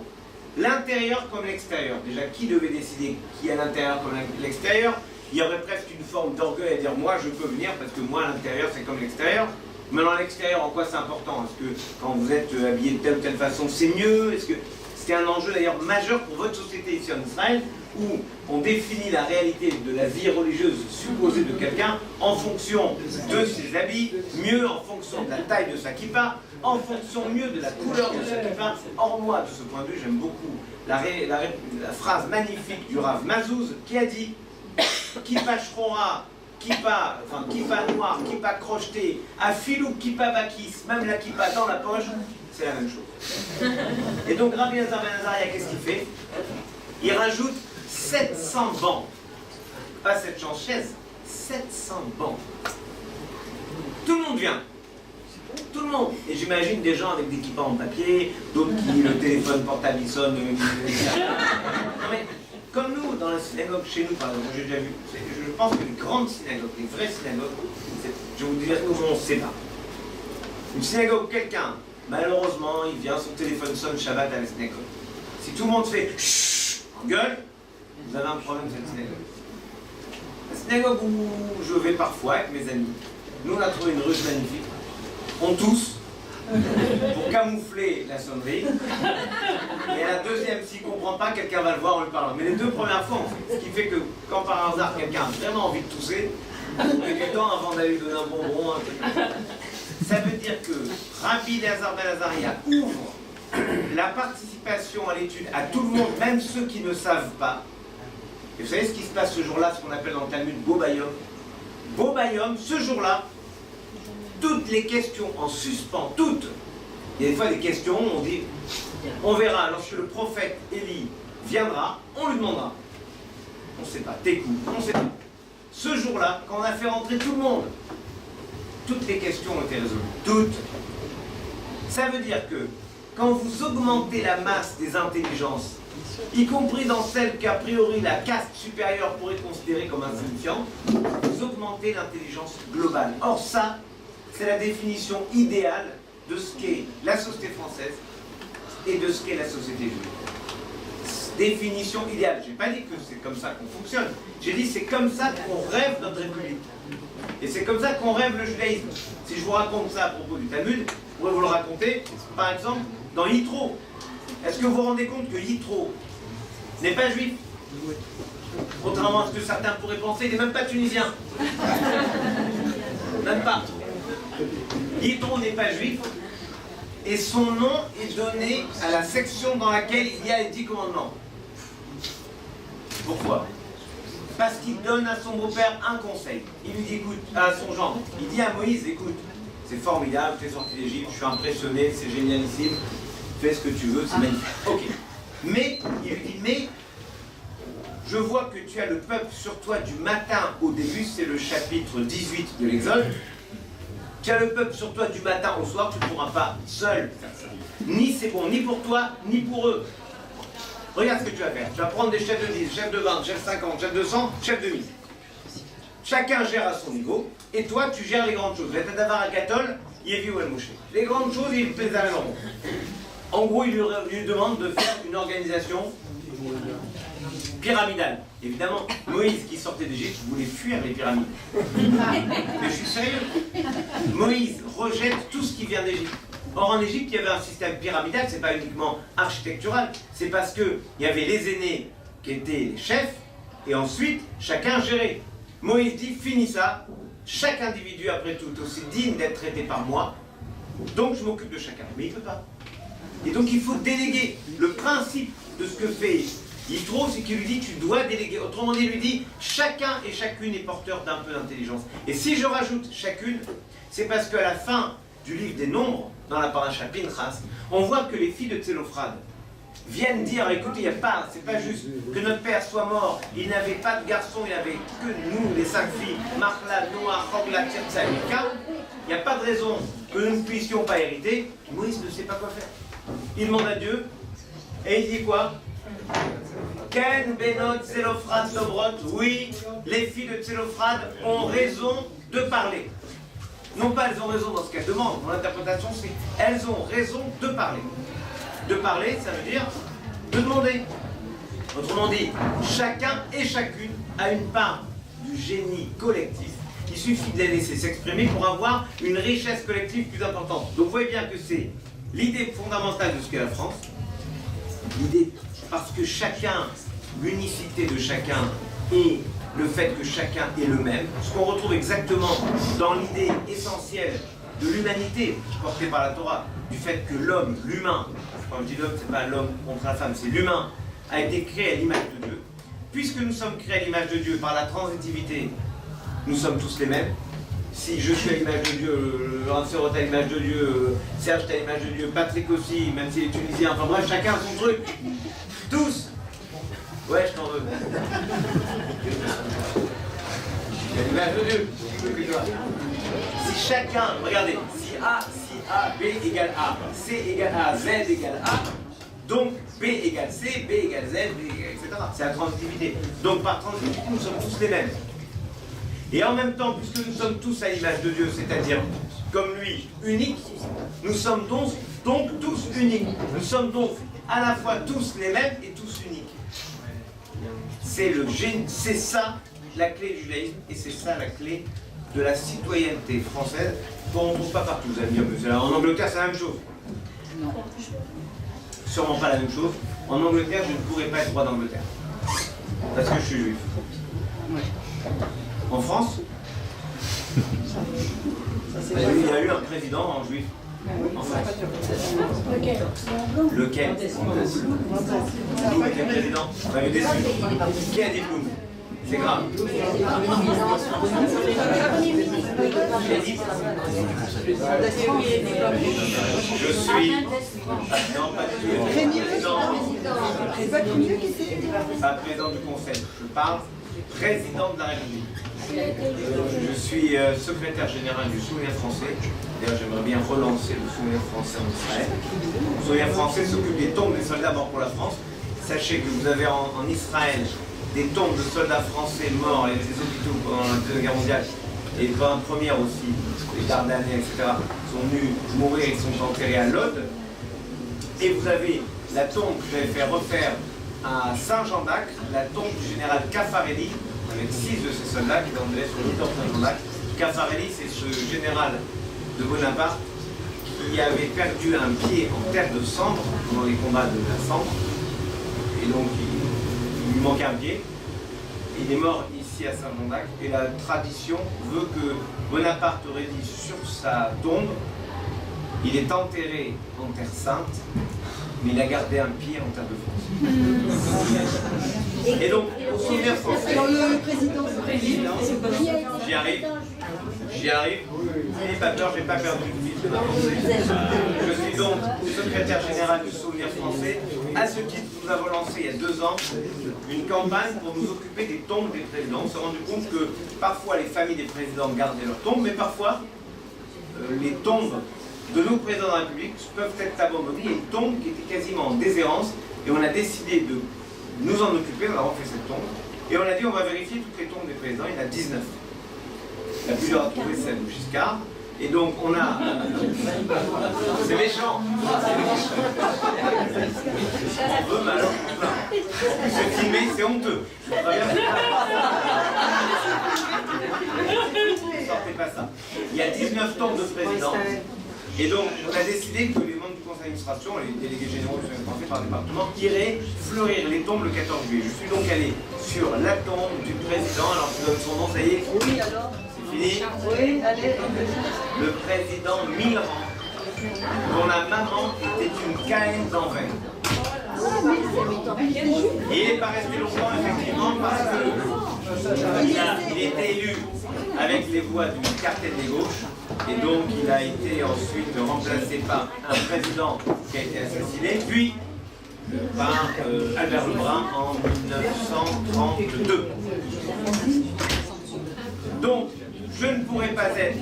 L'intérieur comme l'extérieur. Déjà, qui devait décider qui est à l'intérieur comme l'extérieur? Il y aurait presque une forme d'orgueil à dire moi je peux venir parce que moi à l'intérieur c'est comme l'extérieur. Mais dans l'extérieur, en quoi c'est important? Est-ce que quand vous êtes habillé de telle ou telle façon, c'est mieux? Est-ce que c'est un enjeu d'ailleurs majeur pour votre société ici en Israël, où on définit la réalité de la vie religieuse supposée de quelqu'un en fonction de ses habits, mieux en fonction de la taille de sa kippa, en fonction mieux de la couleur de sa kippa. Or moi, de ce point de vue, j'aime beaucoup la phrase magnifique du Rav Mazouz qui a dit « Kippa shrora » kippa, enfin kippa noire, kippa crochetée, afilou kippa bakis, même la kippa dans la poche, c'est la même chose. Et donc Rabbi Lazar Ben Azaria, qu'est-ce qu'il fait? Il rajoute 700 bancs. Pas 700 chaises, 700 bancs. Tout le monde vient. Tout le monde. Et j'imagine des gens avec des kippas en papier, d'autres qui le téléphone portable il sonne. Non mais, comme nous, dans la synagogue chez nous, par exemple, j'ai déjà vu, je pense que les grandes synagogues, les vraies synagogues, je vais vous dire comment on se sépare. Une synagogue où quelqu'un, malheureusement, il vient, son téléphone sonne Shabbat à la synagogue. Si tout le monde fait chut, en gueule, vous avez un problème cette synagogue. La synagogue où je vais parfois avec mes amis, nous on a trouvé une ruche magnifique. On tousse pour camoufler la sonnerie. Et à la deuxième, s'il ne comprend pas, quelqu'un va le voir en lui parlant. Mais les deux premières fois, on fait. Ce qui fait que quand par hasard quelqu'un a vraiment envie de tousser, on met du temps avant d'aller lui donner un bonbon. Ça veut dire que Rabbi Elazar ben Azaria ouvre la participation à l'étude à tout le monde, même ceux qui ne savent pas. Et vous savez ce qui se passe ce jour-là, ce qu'on appelle dans le Talmud Bo Bayom. Bo Bayom, ce jour-là, toutes les questions en suspens, toutes. Il y a des fois des questions où on dit, on verra, lorsque le prophète Élie viendra, on lui demandera. On ne sait pas, t'écoutes, on ne sait pas. Ce jour-là, quand on a fait rentrer tout le monde, toutes les questions ont été résolues. Toutes. Ça veut dire que quand vous augmentez la masse des intelligences, y compris dans celles qu'a priori la caste supérieure pourrait considérer comme insignifiante, vous augmentez l'intelligence globale. Or ça, c'est la définition idéale de ce qu'est la société française et de ce qu'est la société juive. Définition idéale. Je n'ai pas dit que c'est comme ça qu'on fonctionne. J'ai dit c'est comme ça qu'on rêve notre République. Et c'est comme ça qu'on rêve le judaïsme. Si je vous raconte ça à propos du Talmud, je pourrais vous le raconter, par exemple, dans Yitro. Est-ce que vous vous rendez compte que Yitro n'est pas juif? Contrairement à ce que certains pourraient penser, il n'est même pas tunisien. Même pas. Yitro n'est pas juif. Et son nom est donné à la section dans laquelle il y a les 10 commandements. Pourquoi? Parce qu'il donne à son beau-père un conseil. Il lui dit, écoute, à son gendre, il dit à Moïse, écoute, c'est formidable, tu es sorti d'Égypte, je suis impressionné, c'est génialissime, fais ce que tu veux, c'est magnifique. Ok. Mais, il lui dit, mais, je vois que tu as le peuple sur toi du matin au début, c'est le chapitre 18 de l'Exode. Tu as le peuple sur toi du matin au soir, tu ne pourras pas seul faire ça. Ni c'est bon, ni pour toi, ni pour eux. Regarde ce que tu vas faire. Tu vas prendre des chefs de 10, chefs de 20, chefs de 50, chefs de 100, chefs de 1000. Chacun gère à son niveau, et toi, tu gères les grandes choses. Les Tadavar à Gatol, Yevi ou El Moshe. Les grandes choses, il les amène en rond. En gros, il lui demande de faire une organisation pyramidale. Évidemment, Moïse, qui sortait d'Égypte, voulait fuir les pyramides. Mais je suis sérieux. Moïse rejette tout ce qui vient d'Égypte. Or, en Égypte, il y avait un système pyramidal, c'est pas uniquement architectural, c'est parce qu'il y avait les aînés qui étaient les chefs, et ensuite, chacun gérait. Moïse dit, finis ça, chaque individu, après tout, est aussi digne d'être traité par moi, donc je m'occupe de chacun. Mais il ne peut pas. Et donc, il faut déléguer. Le principe de ce que fait Yitro, c'est qu'il lui dit, tu dois déléguer. Autrement dit, il lui dit, chacun et chacune est porteur d'un peu d'intelligence. Et si je rajoute chacune, c'est parce qu'à la fin du livre des Nombres, dans la paracha Pinchas, on voit que les filles de Tselophrad viennent dire, écoutez, c'est pas juste que notre père soit mort, il n'avait pas de garçon, il n'avait que nous, les 5 filles, Marla, Noah, Hogla, Tirtsa et Mika. Il n'y a pas de raison que nous ne puissions pas hériter. Moïse ne sait pas quoi faire. Il demande à Dieu, et il dit quoi? Ken, Benot, Tselophrad, Tobrot, oui, les filles de Tselophrad ont raison de parler. Non pas elles ont raison dans ce qu'elles demandent, mon interprétation c'est elles ont raison de parler. De parler, ça veut dire de demander. Autrement dit, chacun et chacune a une part du génie collectif. Il suffit de les laisser s'exprimer pour avoir une richesse collective plus importante. Donc vous voyez bien que c'est l'idée fondamentale de ce qu'est la France. L'idée, parce que chacun, l'unicité de chacun et le fait que chacun est le même, ce qu'on retrouve exactement dans l'idée essentielle de l'humanité portée par la Torah, du fait que l'homme, l'humain, quand je dis l'homme, c'est pas l'homme contre la femme, c'est l'humain, a été créé à l'image de Dieu. Puisque nous sommes créés à l'image de Dieu par la transitivité, nous sommes tous les mêmes. Si je suis à l'image de Dieu, Ansarot à l'image de Dieu, Serge à l'image de Dieu, Patrick aussi, même s'il est tunisien, enfin bref, chacun a son truc. Tous. Ouais, je t'en veux. C'est l'image de Dieu. Si chacun, regardez, si A, B égale A, C égale A, Z égale A, donc B égale C, B égale Z, B égale, etc. C'est la transitivité. Donc par transitivité, nous sommes tous les mêmes. Et en même temps, puisque nous sommes tous à l'image de Dieu, c'est-à-dire comme lui, uniques, nous sommes donc tous uniques. Nous sommes donc à la fois tous les mêmes et tous uniques. C'est ça la clé du judaïsme et c'est ça la clé de la citoyenneté française qu'on ne trouve pas partout. Vous allez me dire, en Angleterre, c'est la même chose. Non. Sûrement pas la même chose. En Angleterre, je ne pourrais pas être roi d'Angleterre. Parce que je suis juif. Ouais. En France, il y a eu un président en juif. En France. Lequel? Quel président? Vous m'avez déçu. Qui a dit Blum? C'est grave. Je suis. Non, pas du tout. Pas président du Conseil. Je parle président de la République. Je suis secrétaire général du Souvenir français. D'ailleurs, j'aimerais bien relancer le Souvenir français en Israël. Le Souvenir français s'occupe des tombes des soldats morts pour la France. Sachez que vous avez en Israël des tombes de soldats français morts et des hôpitaux pendant la Deuxième Guerre mondiale et pendant la Première aussi, les Dardanelles, etc., sont venus mourir et sont enterrés à Lod. Et vous avez la tombe que j'avais fait refaire à Saint-Jean d'Acre, la tombe du général Caffarelli, avec 6 de ces soldats qui tombaient sur le temps de Saint-Jean d'Acre. Caffarelli, c'est ce général de Bonaparte qui avait perdu un pied en terre de Sambre pendant les combats de la Sambre. Et donc, il lui manquait un pied. Il est mort ici à Saint-Jean d'Acre. Et la tradition veut que Bonaparte aurait dit sur sa tombe, il est enterré en terre sainte, mais il a gardé un pied en terre de France. Et donc, au Souvenir français, Le président, j'y arrive. N'ayez pas peur, je n'ai pas perdu le fil de ma pensée. Je suis donc secrétaire général du Souvenir français. À ce titre, nous avons lancé il y a 2 ans une campagne pour nous occuper des tombes des présidents. On s'est rendu compte que parfois les familles des présidents gardaient leurs tombes, mais parfois les tombes de nos présidents de la République peuvent être abandonnées. Il y a une tombe qui était quasiment en déshérence et on a décidé de nous en occuper. On a refait cette tombe et on a dit on va vérifier toutes les tombes des présidents. Il y en a 19. La plus dure à trouver, c'est celle de Giscard. Et donc on a... C'est méchant. On veut, mais alors c'est filmé, c'est honteux. Sortez pas ça. Il y a 19 tombes de présidents. Et donc on a décidé que les membres du conseil d'administration, les délégués généraux du Souvenir français par département, iraient fleurir les tombes le 14 juillet. Je suis donc allé sur la tombe du président. Alors je donne son nom, ça y est. Oui, alors. Fini. Oui, allez. Le président Millerand, dont la maman était une Caïn d'Anvers. Il n'est pas resté longtemps, effectivement, parce qu'il était élu avec les voix du cartel des gauches, et donc il a été ensuite remplacé par un président qui a été assassiné, puis par Albert Lebrun en 1932. Donc, je ne pourrais pas être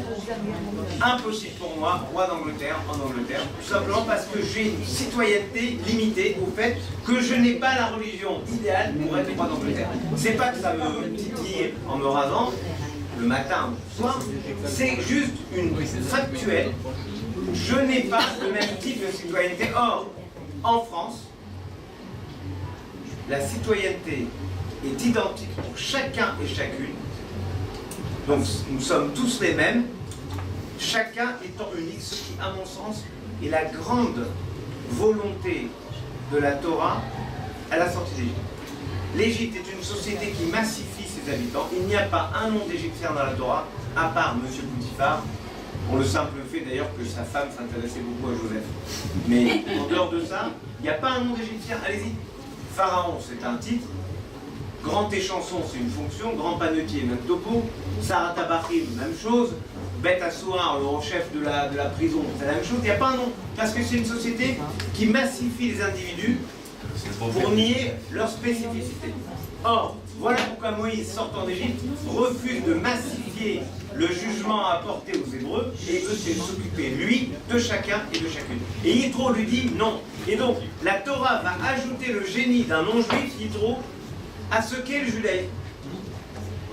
impossible pour moi, roi d'Angleterre, en Angleterre, tout simplement parce que j'ai une citoyenneté limitée au fait que je n'ai pas la religion idéale pour être roi d'Angleterre. C'est pas que ça me titille en me rasant le matin ou le soir, c'est juste une factuelle. Je n'ai pas le même type de citoyenneté. Or, en France, la citoyenneté est identique pour chacun et chacune. Donc nous sommes tous les mêmes, chacun étant unique, ce qui, à mon sens, est la grande volonté de la Torah à la sortie d'Égypte. L'Égypte est une société qui massifie ses habitants. Il n'y a pas un nom d'Égyptien dans la Torah, à part M. Poutifar, pour le simple fait d'ailleurs que sa femme s'intéressait beaucoup à Joseph. Mais en dehors de ça, il n'y a pas un nom d'Égyptien. Allez-y. Pharaon, c'est un titre. Grand échanson, c'est une fonction. Grand panetier, même topo. Sarah Tabarim, même chose. Beth Assoar, le chef de la prison, c'est la même chose. Il n'y a pas un nom. Parce que c'est une société qui massifie les individus pour nier leur spécificité. Or, Voilà pourquoi Moïse, sortant d'Égypte, refuse de massifier le jugement apporté aux Hébreux et veut s'occuper, lui, de chacun et de chacune. Et Yitro lui dit non. Et donc, la Torah va ajouter le génie d'un non-juif, Yitro, à ce qu'est le judaïsme.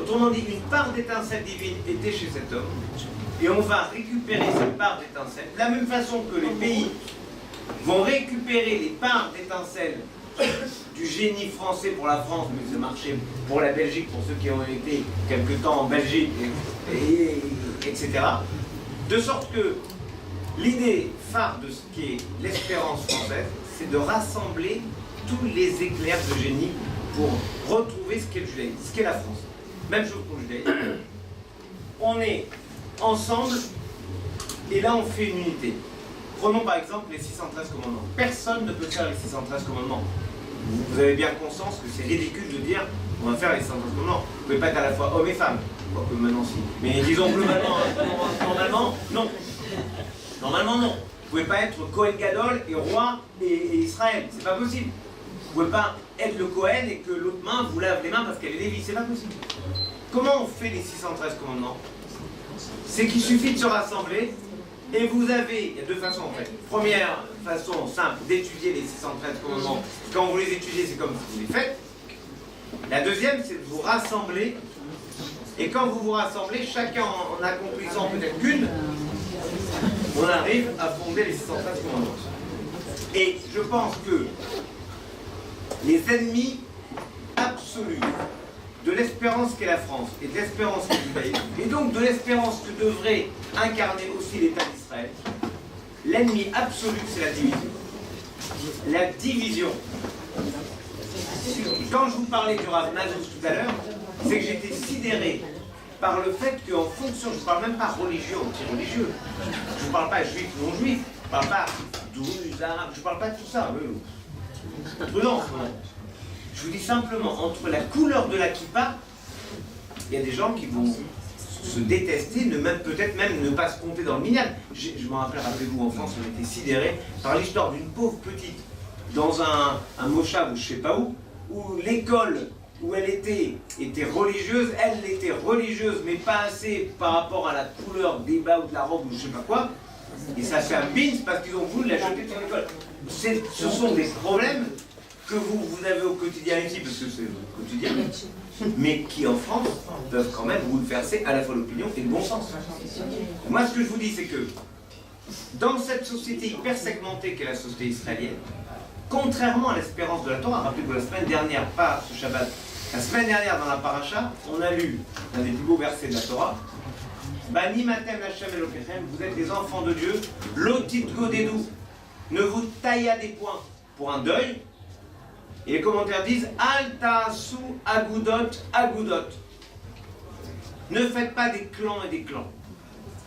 Autrement dit, une part d'étincelle divine était chez cet homme, et on va récupérer cette part d'étincelle, de la même façon que les pays vont récupérer les parts d'étincelle du génie français pour la France, mais ça marchait pour la Belgique, pour ceux qui ont été quelque temps en Belgique, etc. De sorte que l'idée phare de ce qu'est l'espérance française, c'est de rassembler tous les éclairs de génie pour retrouver ce qu'est le judaïsme, ce qu'est la France. Même chose pour le judaïsme. On est ensemble et là on fait une unité. Prenons par exemple les 613 commandements. Personne ne peut faire les 613 commandements. Vous avez bien conscience que c'est ridicule de dire on va faire les 613 commandements. Vous ne pouvez pas être à la fois homme et femme. Quoique maintenant si. Mais disons globalement, normalement, non. Normalement non. Vous ne pouvez pas être Kohen Gadol et roi et Israël. C'est pas possible. Vous ne pouvez pas être le Kohen et que l'autre main vous lave les mains parce qu'elle est Lévi. C'est pas possible. Comment on fait les 613 commandements? C'est qu'il suffit de se rassembler. Et vous avez, il y a deux façons en fait. Première façon simple d'étudier les 613 commandements. Quand vous les étudiez, c'est comme si vous les faites. La deuxième, c'est de vous rassembler. Et quand vous vous rassemblez, chacun en accomplissant peut-être qu'une, on arrive à fonder les 613 commandements. Et je pense que les ennemis absolus de l'espérance qu'est la France et de l'espérance qu'est le judaïsme, et donc de l'espérance que devrait incarner aussi l'État d'Israël, l'ennemi absolu, c'est la division. La division. Quand je vous parlais du Rav Mazuz tout à l'heure, c'est que j'étais sidéré par le fait qu'en fonction, je ne parle même pas religieux, anti-religieux, je ne parle pas juif, non-juif, je ne parle pas druze, arabe, je ne parle pas de tout ça. Prudence, je vous dis simplement, entre la couleur de la kippa, il y a des gens qui vont se détester, peut-être même ne pas se compter dans le minyan. Je me rappelle, rappelez-vous, en France, on était sidérés par l'histoire d'une pauvre petite dans un moshav ou je ne sais pas où l'école où elle était religieuse, elle était religieuse, mais pas assez par rapport à la couleur des bas ou de la robe ou je ne sais pas quoi. Et ça fait un bins parce qu'ils ont voulu la jeter de son école. Ce sont des problèmes que vous avez au quotidien ici, parce que c'est au quotidien, mais qui en France peuvent quand même bouleverser à la fois l'opinion et le bon sens. Moi, ce que je vous dis, c'est que dans cette société hyper segmentée qu'est la société israélienne, contrairement à l'espérance de la Torah, rappelez-vous la semaine dernière, pas ce Shabbat, la semaine dernière dans la paracha, on a lu un des plus beaux versets de la Torah. Bani matem Hashem Elokechem, vous êtes les enfants de Dieu, lotit godedou, ne vous tailladez point pour un deuil. Et les commentaires disent Al ta'asu agudot agudot. Ne faites pas des clans et des clans.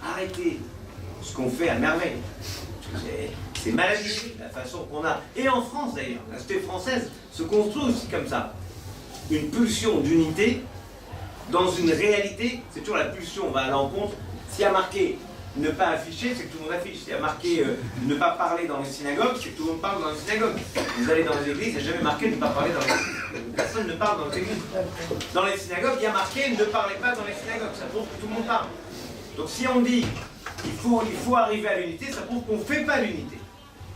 Arrêtez ce qu'on fait à merveille. C'est maladif la façon qu'on a. Et en France d'ailleurs, la société française se construit aussi comme ça. Une pulsion d'unité dans une réalité, c'est toujours la pulsion, on va à l'encontre. S'il y a marqué ne pas afficher, c'est que tout le monde affiche. S'il y a marqué ne pas parler dans les synagogues, c'est que tout le monde parle dans les synagogues. Vous allez dans les églises, il n'y a jamais marqué ne pas parler dans les églises. Personne ne parle dans les églises. Dans les synagogues, il y a marqué ne parlez pas dans les synagogues. Ça prouve que tout le monde parle. Donc si on dit il faut arriver à l'unité, ça prouve qu'on ne fait pas l'unité.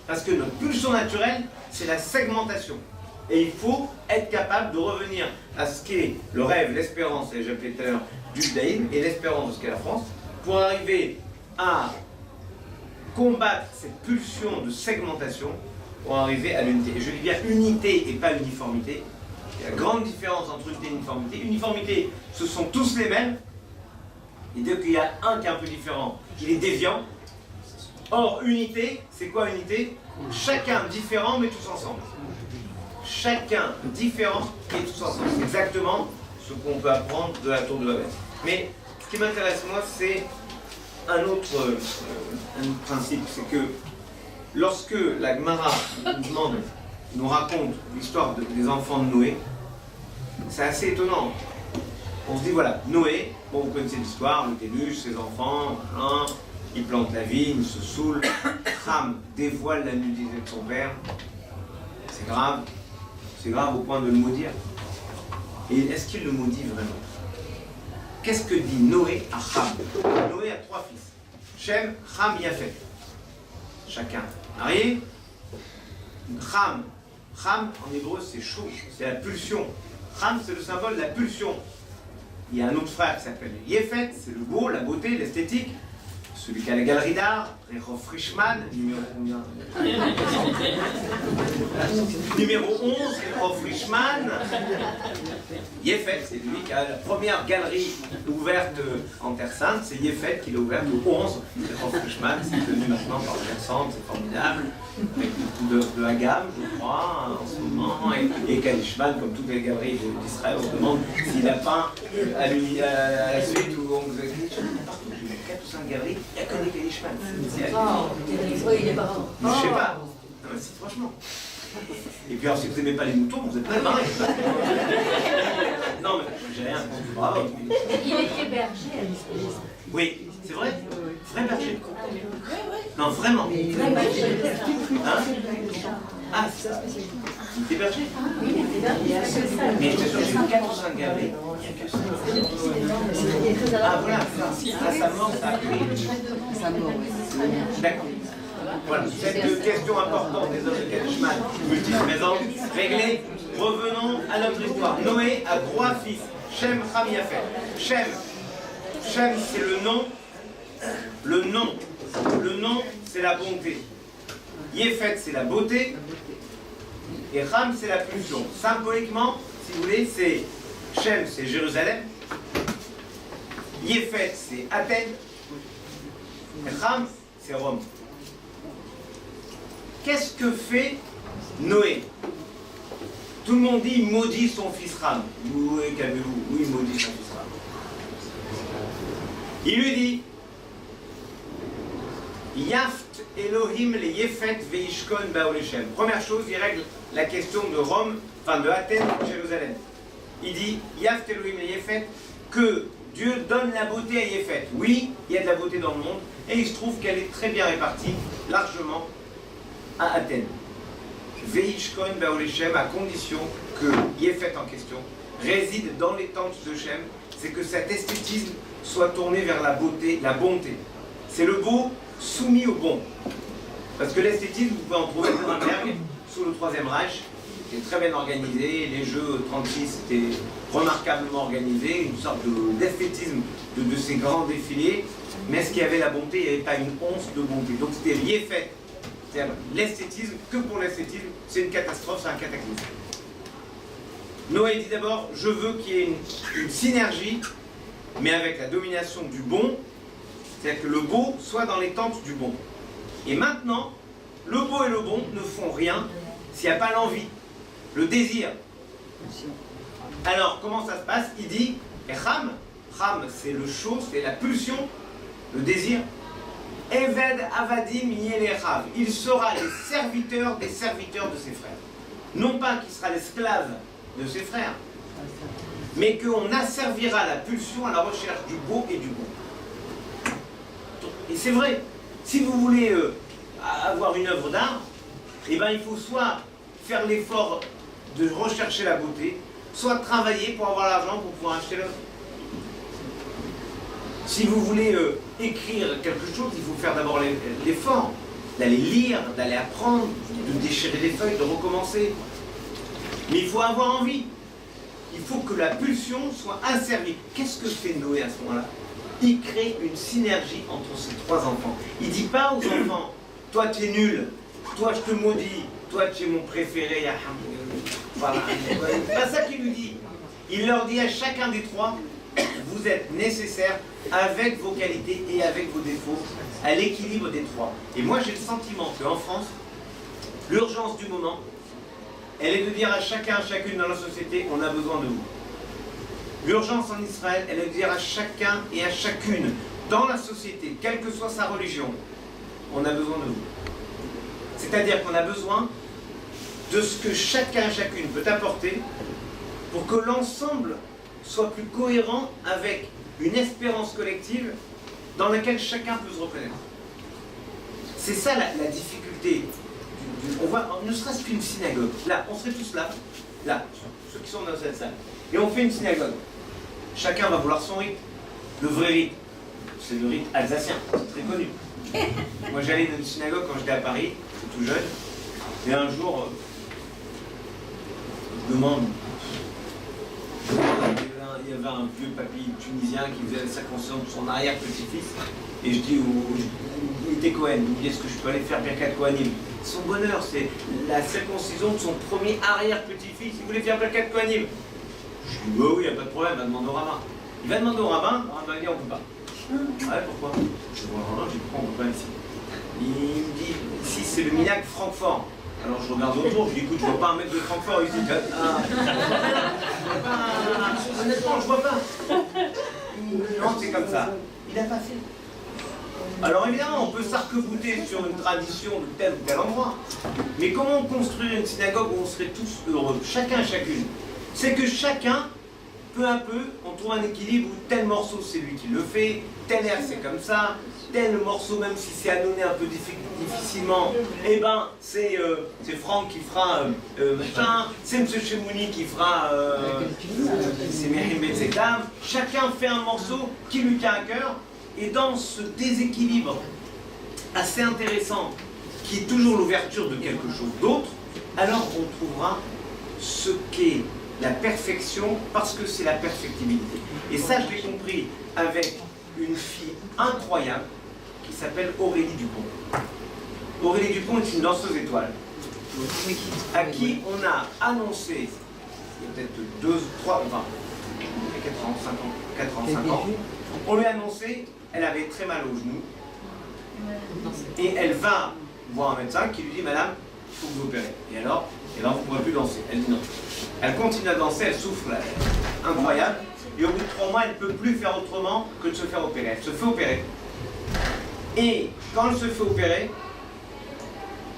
Parce que notre pulsion naturelle, c'est la segmentation. Et il faut être capable de revenir à ce qu'est le rêve, l'espérance, et j'appelais tout à l'heure du judaïsme, et l'espérance de ce qu'est la France, pour arriver à combattre cette pulsion de segmentation, pour arriver à l'unité. Et je dis bien unité et pas uniformité. Il y a la grande différence entre unité et uniformité. Uniformité, ce sont tous les mêmes, et dès qu'il y a un qui est un peu différent, il est déviant. Or, unité, c'est quoi unité? Chacun différent, mais tous ensemble. Chacun différent et tous ensemble. C'est exactement ce qu'on peut apprendre de la tour de Babel. Mais ce qui m'intéresse, moi, c'est un autre principe. C'est que lorsque la Gemara nous raconte l'histoire des enfants de Noé, c'est assez étonnant. On se dit, voilà, Noé, bon, vous connaissez l'histoire, le déluge, ses enfants, il plante la vigne, il se saoule, Ham dévoile la nudité de son père. C'est grave au point de le maudire. Et est-ce qu'il le maudit vraiment? Qu'est-ce que dit Noé à Ham? Noé a 3 fils. Shem, Ham, Yafet. Chacun marié. Ham. Ham, en hébreu, c'est chaud, c'est la pulsion. Ham, c'est le symbole de la pulsion. Il y a un autre frère qui s'appelle Yefet, c'est le beau, la beauté, l'esthétique. Celui qui a la galerie d'art, Rehov Frischmann, numéro combien? Numéro 11, Rehov Frischmann. Yefet, c'est lui qui a la première galerie ouverte en Terre Sainte, c'est Yefet qui l'a ouverte au 11. Rehov Frischmann, c'est tenu maintenant par Terre Sainte, c'est formidable. Avec beaucoup de Hagam, je crois, en ce moment. Et Kalishman, comme toutes les galeries d'Israël, on se demande s'il a peint à la suite ou on vous a dit. 4 ou 5 galeries, il n'y a que des Kalishman. Il est pas. Je sais pas. Non, mais c'est franchement. Et puis alors, si vous n'aimez pas les moutons, vous êtes pas marré. Non, mais j'ai rien contre vous. Bravo. Il était berger. Oui, c'est vrai. Vrai berger. Non, vraiment. Hein? Ah, c'est ça. Il était berger. Oui, il était berger. Mais je te jure, j'ai 4 ou 5 galeries. Il n'y a que ça. Ah, voilà. À sa mort, ça a pris. D'accord. Voilà, cette question importante des hommes de Kalishman, multiples maisons, réglée. Revenons à notre histoire. Noé a 3 fils, Shem, Ham, Yafet. Shem, c'est le nom. Le nom, c'est la bonté. Yefet, c'est la beauté. Et Ham, c'est la pulsion. Symboliquement, si vous voulez, c'est Shem, c'est Jérusalem. Yefet, c'est Athènes. Et Ham, c'est Rome. Qu'est-ce que fait Noé? Tout le monde dit il maudit son fils Ham. Oui, calmez-vous. Oui, il maudit son fils Ham. Il lui dit Yaft Elohim le Yefet veishkon baolechem. Première chose, il règle la question de Rome, enfin de Athènes, Jérusalem. Il dit Yaft Elohim le Yefet, que Dieu donne la beauté à Yefet. Oui, il y a de la beauté dans le monde, et il se trouve qu'elle est très bien répartie, largement, à Athènes. Veishkon baolechem, à condition que Yefet en question réside dans les tentes de Shem, c'est que cet esthétisme soit tourné vers la beauté, la bonté. C'est le beau soumis au bon. Parce que l'esthétisme, vous pouvez en trouver dans un terme sous le Troisième Reich, qui est très bien organisé. Les Jeux 36 étaient remarquablement organisés, une sorte d'esthétisme de ces grands défilés. Mais est-ce qu'il y avait la bonté? Il n'y avait pas une once de bonté. Donc c'était Yefet. C'est-à-dire l'esthétisme, que pour l'esthétisme, c'est une catastrophe, c'est un cataclysme. Noé dit d'abord, je veux qu'il y ait une synergie, mais avec la domination du bon, c'est-à-dire que le beau soit dans les tentes du bon. Et maintenant, le beau et le bon ne font rien s'il n'y a pas l'envie, le désir. Alors, comment ça se passe? Il dit, Ham, c'est le chaud, c'est la pulsion, le désir. Eved avadim yelechav, il sera les serviteurs des serviteurs de ses frères. Non pas qu'il sera l'esclave de ses frères, mais qu'on asservira la pulsion à la recherche du beau et du bon. Et c'est vrai, si vous voulez avoir une œuvre d'art, eh ben, il faut soit faire l'effort de rechercher la beauté, soit travailler pour avoir l'argent pour pouvoir acheter l'œuvre. Si vous voulez écrire quelque chose, il faut faire d'abord l'effort d'aller lire, d'aller apprendre, de déchirer les feuilles, de recommencer. Mais il faut avoir envie. Il faut que la pulsion soit asservie. Qu'est-ce que fait Noé à ce moment-là? Il crée une synergie entre ses 3 enfants. Il ne dit pas aux enfants, toi tu es nul, toi je te maudis, toi tu es mon préféré, voilà. C'est pas ça qu'il lui dit. Il leur dit à chacun des 3, vous êtes nécessaires avec vos qualités et avec vos défauts, à l'équilibre des 3. Et moi j'ai le sentiment qu'en France, l'urgence du moment, elle est de dire à chacun, à chacune dans la société, on a besoin de vous. L'urgence en Israël, elle est de dire à chacun et à chacune dans la société, quelle que soit sa religion, on a besoin de vous. C'est-à-dire qu'on a besoin de ce que chacun et chacune peut apporter pour que l'ensemble soit plus cohérent avec une espérance collective dans laquelle chacun peut se reconnaître. C'est ça la difficulté. On voit, ne serait-ce qu'une synagogue. Là, on serait tous là. là, ceux qui sont dans cette salle. Et on fait une synagogue. Chacun va vouloir son rite. Le vrai rite, c'est le rite alsacien, c'est très connu. Moi j'allais dans une synagogue quand j'étais à Paris, j'étais tout jeune, et un jour, je demande, il y avait un vieux papy tunisien qui faisait la circoncision de son arrière-petit-fils, et je dis, il était Cohen, il me dit, est-ce que je peux aller faire Birkat Kohanim? Son bonheur, c'est la circoncision de son premier arrière-petit-fils, il voulait faire Birkat Kohanim. Je dis, oui, il n'y a pas de problème, va demander au rabbin. Il va demander au rabbin, le rabbin va dire, on ne peut pas. Ouais, pourquoi? Je vois le rabbin, je dis, pourquoi on ne peut pas ici? Il me dit, ici c'est le minag Francfort. Alors je regarde autour, je dis, écoute, je ne vois pas un mec de Francfort ici. Honnêtement, je ne vois pas. Non, c'est comme ça. Il n'a pas fait. Alors évidemment, on peut s'arc-bouter sur une tradition de tel ou tel endroit. Mais comment construire une synagogue où on serait tous heureux, chacun, chacune? C'est que chacun, peu à peu, on trouve un équilibre où tel morceau c'est lui qui le fait, tel air c'est comme ça, tel morceau même si c'est annonné un peu difficilement, eh ben c'est Franck qui fera machin, c'est M. Chemouni qui fera c'est Mehim Betzetam. Chacun fait un morceau qui lui tient à cœur, et dans ce déséquilibre assez intéressant qui est toujours l'ouverture de quelque chose d'autre, alors on trouvera ce qu'est la perfection, parce que c'est la perfectibilité. Et ça, je l'ai compris avec une fille incroyable qui s'appelle Aurélie Dupont. Aurélie Dupont est une danseuse étoile à qui on a annoncé, il y a peut-être 4 ans, 5 ans, on lui a annoncé, elle avait très mal au genou, et elle va voir un médecin qui lui dit, madame, il faut que vous opérez. Et alors vous ne pourrez plus danser. Elle dit non. Elle continue à danser, elle souffre, là, incroyable. Et au bout de 3 mois, elle ne peut plus faire autrement que de se faire opérer. Elle se fait opérer. Et quand elle se fait opérer,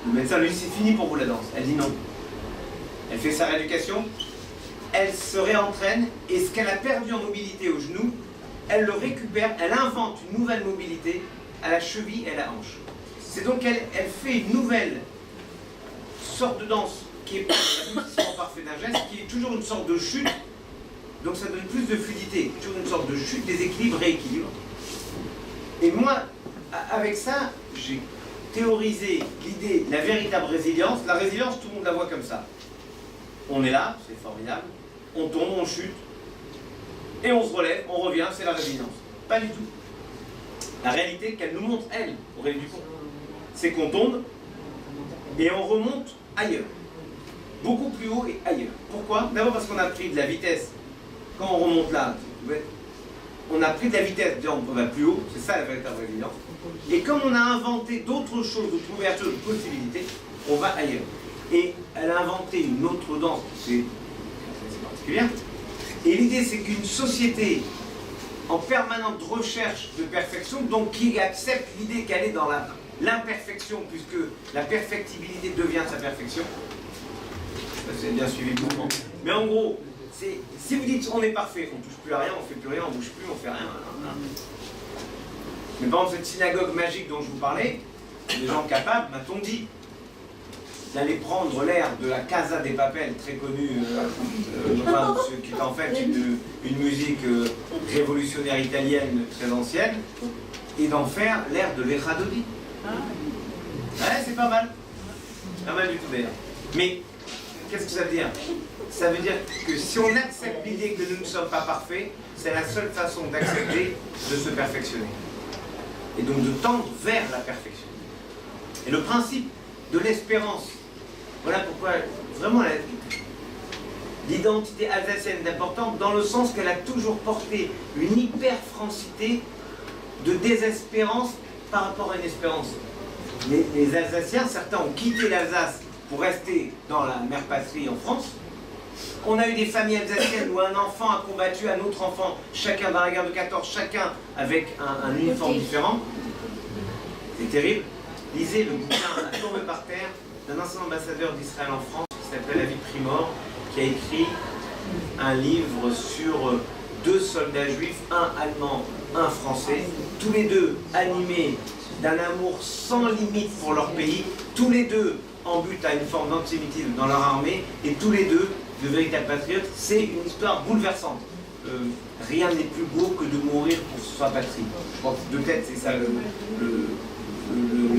le médecin lui dit, c'est fini pour vous la danse. Elle dit non. Elle fait sa rééducation, elle se réentraîne, et ce qu'elle a perdu en mobilité au genou, elle le récupère, elle invente une nouvelle mobilité à la cheville et à la hanche. C'est donc elle fait une nouvelle sorte de danse qui est l'aboutissement parfait d'un geste, qui est toujours une sorte de chute, donc ça donne plus de fluidité, toujours une sorte de chute, déséquilibre, rééquilibre. Et moi, avec ça, j'ai théorisé l'idée de la véritable résilience. La résilience, tout le monde la voit comme ça. On est là, c'est formidable, on tombe, on chute, et on se relève, on revient, c'est la résilience. Pas du tout. La réalité qu'elle nous montre, elle, Aurélie Dupont, c'est qu'on tombe, et on remonte ailleurs. Beaucoup plus haut et ailleurs. Pourquoi? D'abord parce qu'on a pris de la vitesse. Quand on remonte là, on a pris de la vitesse, on va plus haut, c'est ça la véritable résilience. Et comme on a inventé d'autres choses, d'autres ouvertures, de possibilités, on va ailleurs. Et elle a inventé une autre danse qui est particulière. Et l'idée, c'est qu'une société en permanente recherche de perfection, donc qui accepte l'idée qu'elle est dans l'imperfection, puisque la perfectibilité devient sa perfection. Je sais pas si vous avez bien suivi le mouvement. Mais en gros, si vous dites on est parfait, on ne touche plus à rien, on ne fait plus rien, on ne bouge plus, on ne fait rien. Mais par exemple, cette synagogue magique dont je vous parlais, des gens capables, m'a-t-on dit, d'aller prendre l'air de la Casa des Papel, très connue, qui est en fait une musique révolutionnaire italienne très ancienne, et d'en faire l'air de l'Echa Dodi. Ouais, c'est pas mal. Pas mal du tout d'ailleurs. Mais qu'est-ce que ça veut dire? Ça veut dire que si on accepte l'idée que nous ne sommes pas parfaits, c'est la seule façon d'accepter de se perfectionner. Et donc de tendre vers la perfection. Et le principe de l'espérance, voilà pourquoi vraiment l'identité alsacienne est importante, dans le sens qu'elle a toujours porté une hyper-francité de désespérance par rapport à une espérance. Les Alsaciens, certains ont quitté l'Alsace pour rester dans la mère patrie en France. On a eu des familles alsaciennes où un enfant a combattu un autre enfant, chacun dans la guerre de 14, chacun avec un uniforme différent. C'est terrible. Lisez le bouquin à tomber par terre d'un ancien ambassadeur d'Israël en France qui s'appelle Avi Primor, qui a écrit un livre sur 2 soldats juifs, un allemand, un français, tous les deux animés d'un amour sans limite pour leur pays, tous les deux en but à une forme d'antisémitisme dans leur armée, et tous les deux de véritables patriotes, c'est une histoire bouleversante. Rien n'est plus beau que de mourir pour sa patrie. Je crois que de tête, c'est ça le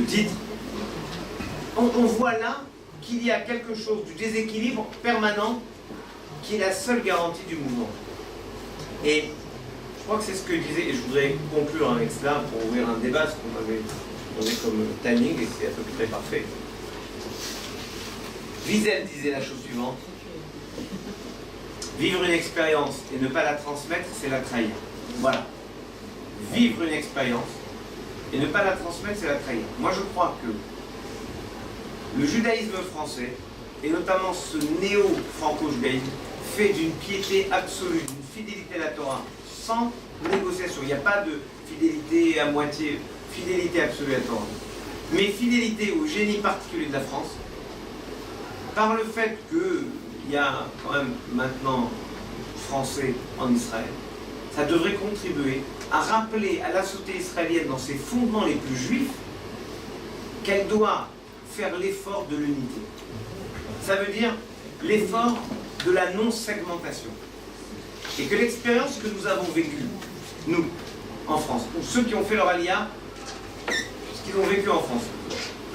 titre. On voit là qu'il y a quelque chose du déséquilibre permanent qui est la seule garantie du mouvement. Et je crois que c'est ce que disait, et je voudrais conclure avec cela pour ouvrir un débat, ce qu'on avait donné comme timing, et c'est à peu près parfait. Wiesel disait la chose suivante: vivre une expérience et ne pas la transmettre, c'est la trahir. Voilà. Vivre une expérience et ne pas la transmettre, c'est la trahir. Moi, je crois que le judaïsme français, et notamment ce néo-franco-judaïsme, fait d'une piété absolue, d'une fidélité à la Torah, sans négociation. Il n'y a pas de fidélité à moitié, fidélité absolue à la Torah. Mais fidélité au génie particulier de la France, par le fait qu'il y a quand même maintenant Français en Israël, ça devrait contribuer à rappeler à la société israélienne, dans ses fondements les plus juifs, qu'elle doit faire l'effort de l'unité. Ça veut dire l'effort de la non-segmentation. Et que l'expérience que nous avons vécue, nous, en France, ou ceux qui ont fait leur alia, ce qu'ils ont vécu en France,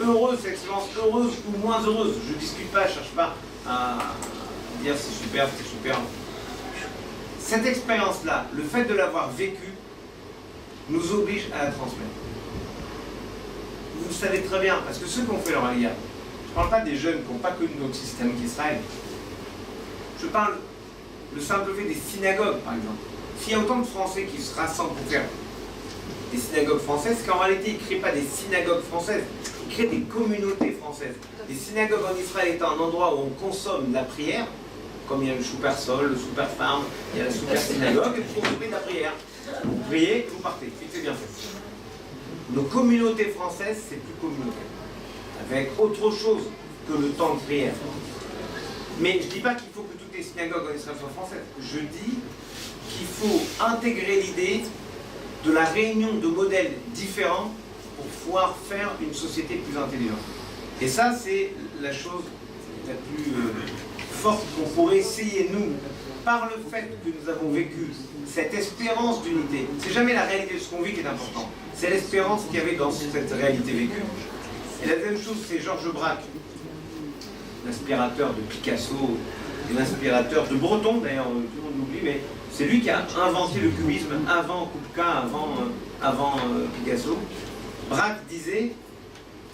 heureuse, expérience heureuse ou moins heureuse, je ne discute pas, je ne cherche pas à dire c'est super, c'est super. Cette expérience-là, le fait de l'avoir vécue, nous oblige à la transmettre. Vous le savez très bien, parce que ceux qui ont fait leur alia, je ne parle pas des jeunes qui n'ont pas connu notre système qu'Israël. Je parle le simple fait des synagogues, par exemple. S'il y a autant de Français qui se rassemblent pour faire des synagogues françaises, c'est qu'en réalité, ils ne créent pas des synagogues françaises, ils créent des communautés françaises. Les synagogues en Israël étant un endroit où on consomme la prière, comme il y a le super sol, le super farm, il y a la super synagogue, et vous consommez de la prière. Vous priez et vous partez, et c'est bien fait. Nos communautés françaises, c'est plus communautaire, avec autre chose que le temps de prière. Mais je ne dis pas qu'il faut que toutes les synagogues en Israël soient françaises. Je dis qu'il faut intégrer l'idée de la réunion de modèles différents pour pouvoir faire une société plus intelligente. Et ça, c'est la chose la plus forte qu'on pourrait essayer, nous, par le fait que nous avons vécu cette espérance d'unité. C'est jamais la réalité de ce qu'on vit qui est important. C'est l'espérance qu'il y avait dans cette réalité vécue. Et la deuxième chose, c'est Georges Braque, l'inspirateur de Picasso et l'inspirateur de Breton, d'ailleurs, tout le monde l'oublie, mais c'est lui qui a inventé le cubisme avant Kupka, avant Picasso. Braque disait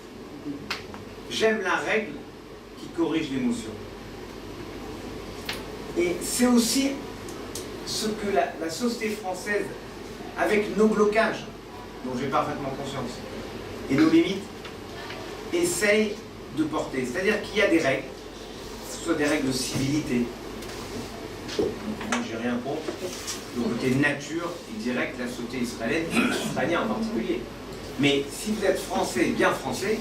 « J'aime la règle qui corrige l'émotion ». Et c'est aussi ce que la société française, avec nos blocages, dont j'ai parfaitement conscience, et nos limites, essaye de porter. C'est-à-dire qu'il y a des règles, que ce soit des règles de civilité. Moi, j'ai rien contre. Le côté nature et direct de la société israélienne, israélien en particulier. Mais si vous êtes français, bien français,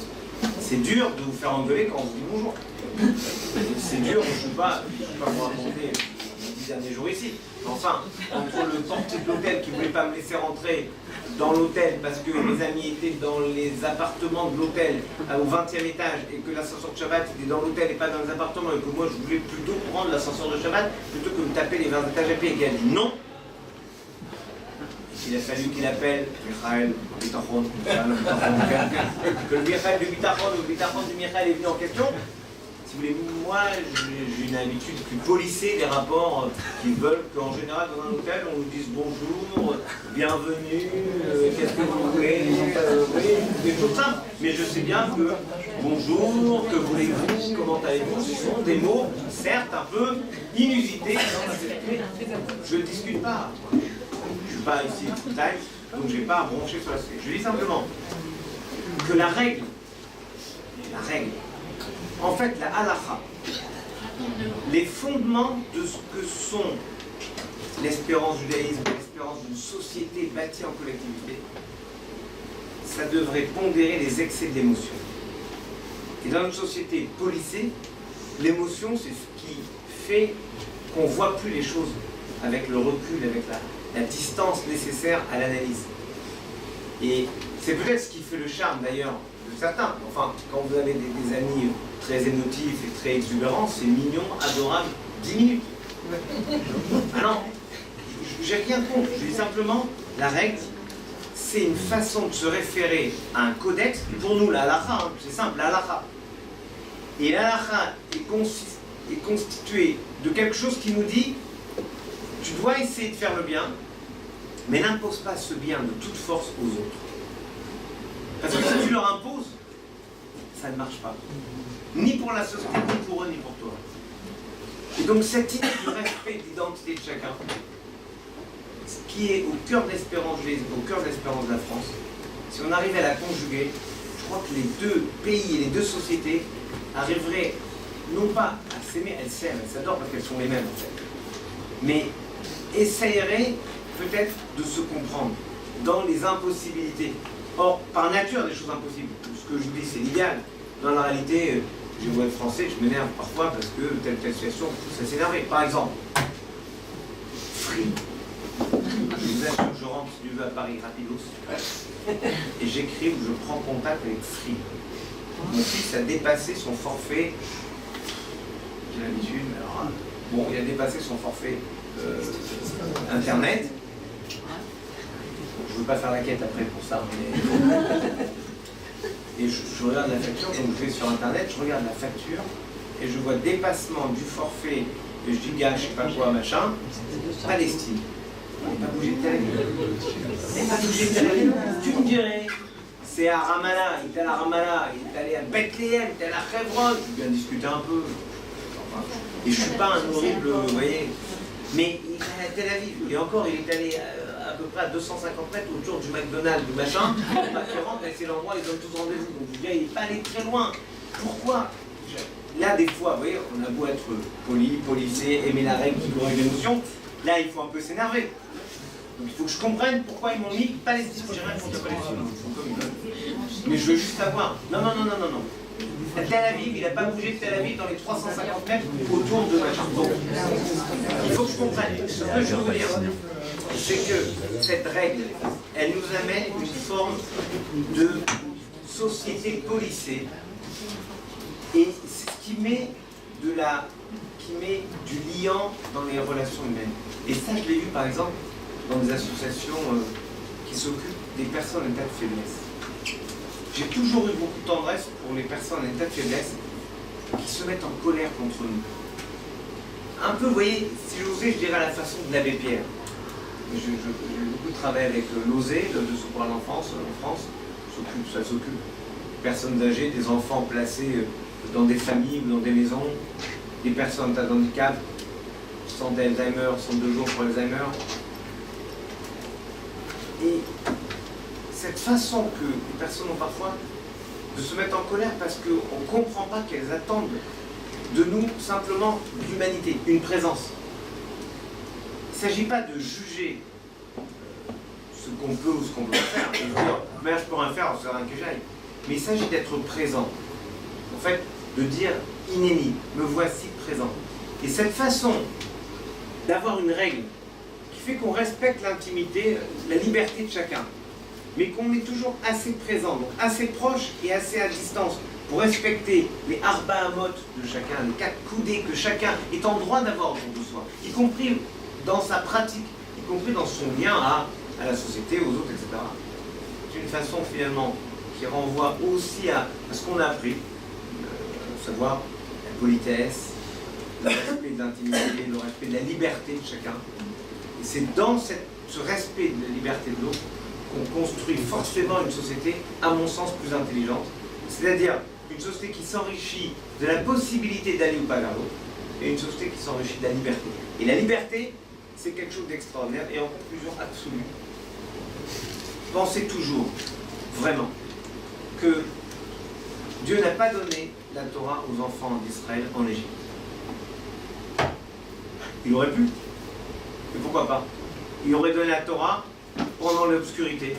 c'est dur de vous faire engueuler quand on vous dit bonjour. C'est dur, je ne vais pas vous raconter les 10 derniers jours ici. Enfin, entre le portier de l'hôtel qui ne voulait pas me laisser rentrer dans l'hôtel parce que mes amis étaient dans les appartements de l'hôtel au 20e étage et que l'ascenseur de Shabbat était dans l'hôtel et pas dans les appartements et que moi je voulais plutôt prendre l'ascenseur de Shabbat plutôt que de taper les 20 étages à pied et qu'il a dit non. Il a fallu qu'il appelle Michael Bitachon, que le Michael du Bitachon ou le Bitachon du Michael est venu en question. Si vous voulez, moi j'ai une habitude plus polissée des rapports qui veulent qu'en général dans un hôtel on nous dise bonjour, bienvenue, qu'est-ce que vous voulez, oui, des choses simples. Mais je sais bien que bonjour, que voulez-vous, comment allez-vous, ce sont des mots certes un peu inusités dans la société. Je ne discute pas. Je ne suis pas ici full time, donc je n'ai pas à broncher sur la société. Je dis simplement que la règle, en fait la halakha, les fondements de ce que sont l'espérance du judaïsme, l'espérance d'une société bâtie en collectivité, ça devrait pondérer les excès de l'émotion. Et dans notre société policée, l'émotion c'est ce qui fait qu'on ne voit plus les choses avec le recul, avec la distance nécessaire à l'analyse. Et c'est peut-être ce qui fait le charme d'ailleurs de certains. Enfin, quand vous avez des amis très émotifs et très exubérants, c'est mignon, adorable 10 minutes. Ah non, j'ai rien contre. Je dis simplement, la règle, c'est une façon de se référer à un codex. Pour nous, la halakha, hein, c'est simple, la halakha. Et la halakha est constituée de quelque chose qui nous dit, tu dois essayer de faire le bien, mais n'impose pas ce bien de toute force aux autres. Parce que si tu leur imposes, ça ne marche pas. Ni pour la société, ni pour eux, ni pour toi. Et donc cette idée du respect de l'identité de chacun, ce qui est au cœur de l'espérance de la France, si on arrivait à la conjuguer, je crois que les deux pays et les deux sociétés arriveraient non pas à s'aimer, elles s'aiment, elles s'adorent parce qu'elles sont les mêmes en fait, mais essayeraient peut-être de se comprendre dans les impossibilités. Or, par nature, des choses impossibles. Ce que je vous dis, c'est l'idéal. Dans la réalité, je vois être français, je m'énerve parfois parce que telle situation, ça s'énerve. Par exemple, Free. Je vous assure, je rentre si Dieu veut à Paris rapidos et j'écris ou je prends contact avec Free. Mon fils a dépassé son forfait. J'ai l'habitude, mais alors, bon, il a dépassé son forfait Internet. Je ne veux pas faire la quête après pour ça, mais... Et je regarde la facture, donc je vais sur Internet, je regarde la facture, et je vois dépassement du forfait de giga, je sais pas quoi, machin, Palestine. Il n'est pas bougé de Tel Aviv. Il n'est pas bougé de Tel Aviv. Tu me dirais, c'est à Ramallah, il est allé à Ramallah, il est allé à Bethléem, il est allé à Hebron, je viens discuter un peu. Et je ne suis pas un horrible, vous voyez, mais il est allé à Tel Aviv, et encore, il est allé à peu près à 250 mètres autour du McDonald's, du machin, qui rentre, et c'est l'endroit où ils ont tous rendez-vous. Donc je dis, il n'est pas allé très loin. Pourquoi? Là, des fois, vous voyez, on a beau être poli, policé, aimer la règle qui corrige l'émotion, là, il faut un peu s'énerver. Donc il faut que je comprenne pourquoi ils m'ont mis Palestine. J'ai rien contre Palestine, mais je veux juste savoir. Non. À Tel Aviv, il n'a pas bougé de Tel Aviv dans les 350 mètres autour de machin. Donc, il faut que je comprenne. Ce que je veux dire, c'est que cette règle, elle nous amène une forme de société policée. Et c'est ce qui met du liant dans les relations humaines. Et ça, je l'ai vu par exemple dans des associations qui s'occupent des personnes en état de faiblesse. J'ai toujours eu beaucoup de tendresse pour les personnes en état de faiblesse qui se mettent en colère contre nous. Un peu, vous voyez, si j'osais, je dirais à la façon de l'abbé Pierre. J'ai beaucoup travaillé avec l'OSE, de Secours à l'enfance en France. Ça s'occupe des personnes âgées, des enfants placés dans des familles ou dans des maisons, des personnes à handicap, sans d'Alzheimer, sans 2 jours pour Alzheimer. Et cette façon que les personnes ont parfois de se mettre en colère parce qu'on ne comprend pas qu'elles attendent de nous simplement l'humanité, une présence. Il ne s'agit pas de juger ce qu'on peut ou ce qu'on ne peut pas faire, de dire, mais je peux rien faire, ça sert à rien que j'aille. Mais il s'agit d'être présent. En fait, de dire, Inéni, me voici présent. Et cette façon d'avoir une règle qui fait qu'on respecte l'intimité, la liberté de chacun, mais qu'on est toujours assez présent, donc assez proche et assez à distance pour respecter les arba amot de chacun, les 4 coudées que chacun est en droit d'avoir autour de soi, y compris dans sa pratique, y compris dans son lien à la société, aux autres, etc. C'est une façon finalement qui renvoie aussi à ce qu'on a appris, à savoir la politesse, le respect de l'intimité, le respect de la liberté de chacun. Et c'est dans ce respect de la liberté de l'autre qu'on construit forcément une société, à mon sens, plus intelligente. C'est-à-dire une société qui s'enrichit de la possibilité d'aller ou pas vers l'autre, et une société qui s'enrichit de la liberté. Et la liberté, c'est quelque chose d'extraordinaire. Et en conclusion absolue, pensez toujours, vraiment, que Dieu n'a pas donné la Torah aux enfants d'Israël en Égypte. Il aurait pu. Mais pourquoi pas? Il aurait donné la Torah pendant l'obscurité.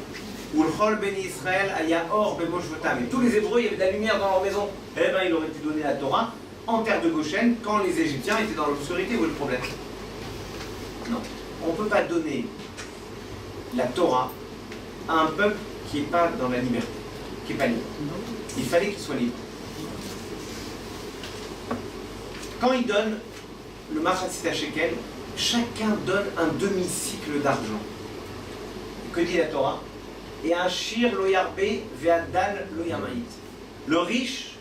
Où le Chol béni Israël, aya or bemosh votam. Et tous les Hébreux, il y avait de la lumière dans leur maison. Eh bien, il aurait pu donner la Torah en terre de Goshen quand les Égyptiens étaient dans l'obscurité. Où est le problème? Non. On ne peut pas donner la Torah à un peuple qui n'est pas dans la liberté, qui n'est pas libre. Il fallait qu'il soit libre. Quand il donne le Machatzit Shekel, chacun donne un demi-cycle d'argent. Que dit la Torah? Et un shir lo yarbe ve'adal lo yamaït. Le riche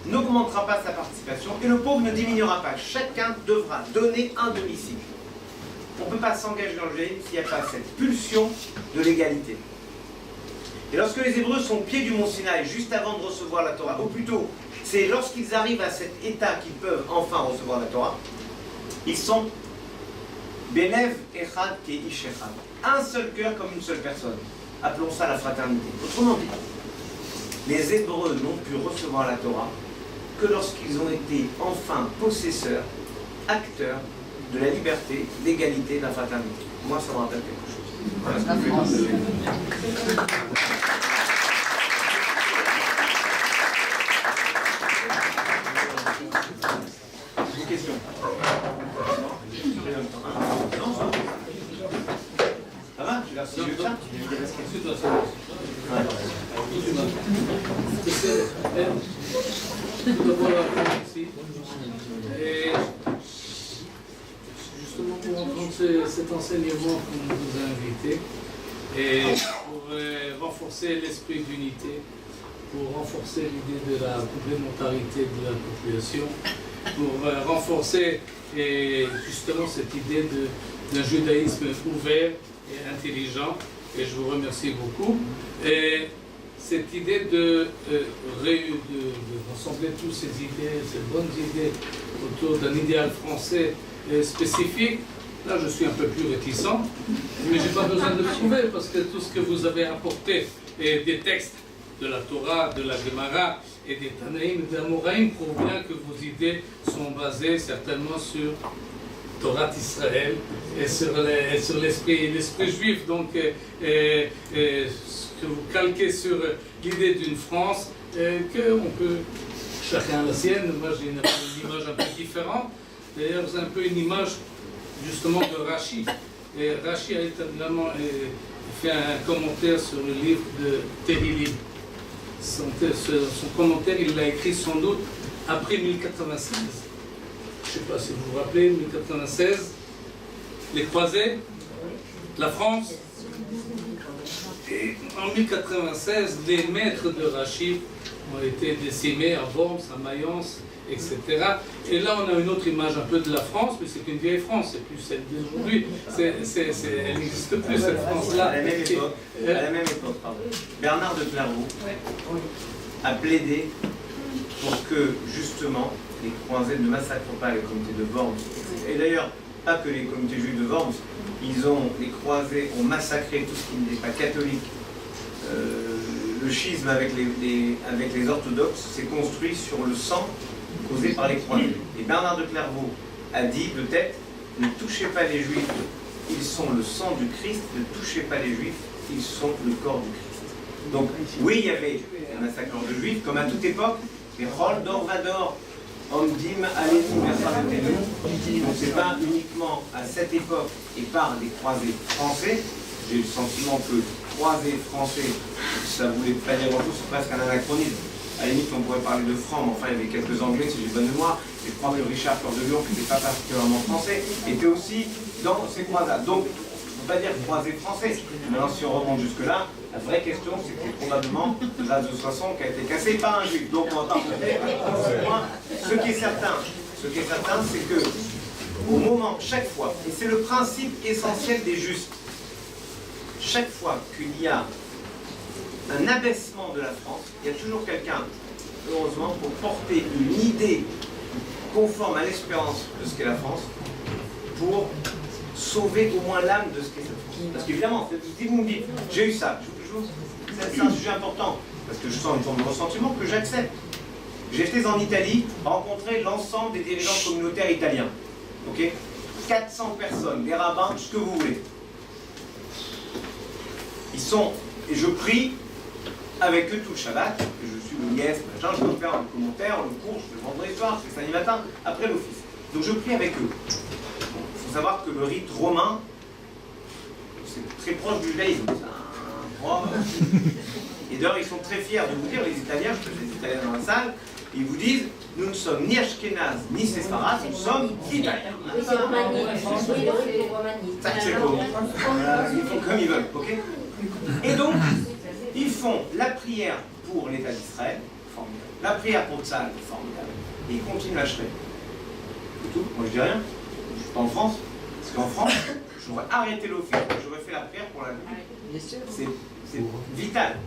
n'augmentera pas sa participation et le pauvre ne diminuera pas. Chacun devra donner un demi-cycle. On ne peut pas s'engager dans le judaïsme s'il n'y a pas cette pulsion de l'égalité. Et lorsque les Hébreux sont au pied du mont Sinaï, juste avant de recevoir la Torah, ou plutôt, c'est lorsqu'ils arrivent à cet état qu'ils peuvent enfin recevoir la Torah, ils sont Benev Echad Keish Echad. Un seul cœur comme une seule personne. Appelons ça la fraternité. Autrement dit, les Hébreux n'ont pu recevoir la Torah que lorsqu'ils ont été enfin possesseurs, acteurs de la liberté, l'égalité, de la fraternité. Moi, ça me rappelle quelque chose. Voilà ce que je vais partager. Une question? Non, ça va? Tu l'as reçu comme ça? Et justement pour entendre cet enseignement qu'on nous a invité et pour renforcer l'esprit d'unité, pour renforcer l'idée de la complémentarité de la population, pour renforcer justement cette idée d'un judaïsme ouvert et intelligent. Et je vous remercie beaucoup. Et cette idée de rassembler toutes ces idées, ces bonnes idées autour d'un idéal français spécifique, là je suis un peu plus réticent, mais je n'ai pas besoin de le prouver parce que tout ce que vous avez apporté, et des textes de la Torah, de la Gemara et des Tanaïm, des Amoraïm, prouve bien que vos idées sont basées certainement sur Torah Israël et sur l'esprit juif. Donc, que vous calquez sur l'idée d'une France, qu'on peut, chacun la sienne. Moi j'ai une image un peu différente. D'ailleurs, c'est un peu une image justement de Rashi. Et Rashi a évidemment fait un commentaire sur le livre de Tehillim. Son commentaire, il l'a écrit sans doute après 1096. Je ne sais pas si vous vous rappelez, 1096, les croisés, la France. Et en 1096, les maîtres de Rachi ont été décimés à Worms, à Mayence, etc. Et là, on a une autre image un peu de la France, mais c'est une vieille France, c'est plus celle d'aujourd'hui. Elle n'existe plus, cette France-là. À la même époque, pardon. Bernard de Clairvaux a plaidé pour que, justement, les croisés ne massacrent pas les comités de Worms. Et d'ailleurs, pas que les comités juifs de Worms, les croisés ont massacré tout ce qui n'est pas catholique. Le schisme avec les orthodoxes s'est construit sur le sang causé par les croisés. Et Bernard de Clairvaux a dit peut-être, ne touchez pas les juifs, ils sont le sang du Christ, ne touchez pas les juifs, ils sont le corps du Christ. Donc oui, il y avait un massacre de juifs, comme à toute époque, mais Rol d'or vador, Omdim Aleinu Versavetenu. Donc c'est pas uniquement à cette époque et par les croisés français. J'ai le sentiment que croisés français, ça voulait pas dire grand chose, c'est presque un anachronisme. À la limite, on pourrait parler de francs, mais enfin, il y avait quelques Anglais, si j'ai bonne mémoire. Et je crois que Richard Cœur de Lion, qui n'était pas particulièrement français, était aussi dans ces croisades. Donc, on ne peut pas dire croisés français. Maintenant, si on remonte jusque-là, la vraie question, c'est que c'est probablement l'âge de 60 qui a été cassé par un juif. Donc, on va pas remonter à ce point. Ce qui est certain, c'est que, au moment, chaque fois, et c'est le principe essentiel des justes, chaque fois qu'il y a un abaissement de la France, il y a toujours quelqu'un, heureusement, pour porter une idée conforme à l'espérance de ce qu'est la France, pour sauver au moins l'âme de ce qu'est cette France. Parce qu'évidemment, si vous me dites, j'ai eu ça, c'est un sujet important, parce que je sens une forme de ressentiment que j'accepte. J'ai été en Italie, rencontrer l'ensemble des dirigeants communautaires italiens. Ok, 400 personnes, des rabbins, ce que vous voulez. Ils sont, et je prie avec eux tout le Shabbat, que je suis le nièce, machin, je peux faire un commentaire, le cours, je fais le vendredi soir, c'est samedi matin, après l'office. Donc je prie avec eux. Il faut savoir que le rite romain, c'est très proche du judaïsme. C'est un droit. Et d'ailleurs, ils sont très fiers de vous dire, les Italiens, je fais des Italiens dans la salle, Ils vous disent, nous ne sommes ni Ashkénazes ni Séfarades, nous sommes Italiens. Oui, c'est romaniste. Oui, c'est romaniste. Ça, c'est beau. Voilà, ils font comme ils veulent, ok? Et donc, ils font la prière pour l'État d'Israël, formidable. La prière pour Tzahal, formidable. Et ils continuent à acheter. C'est tout. Moi, je dis rien. Je suis pas en France. Parce qu'en France, j'aurais arrêté l'office, j'aurais fait la prière pour la République. Bien sûr. C'est vital.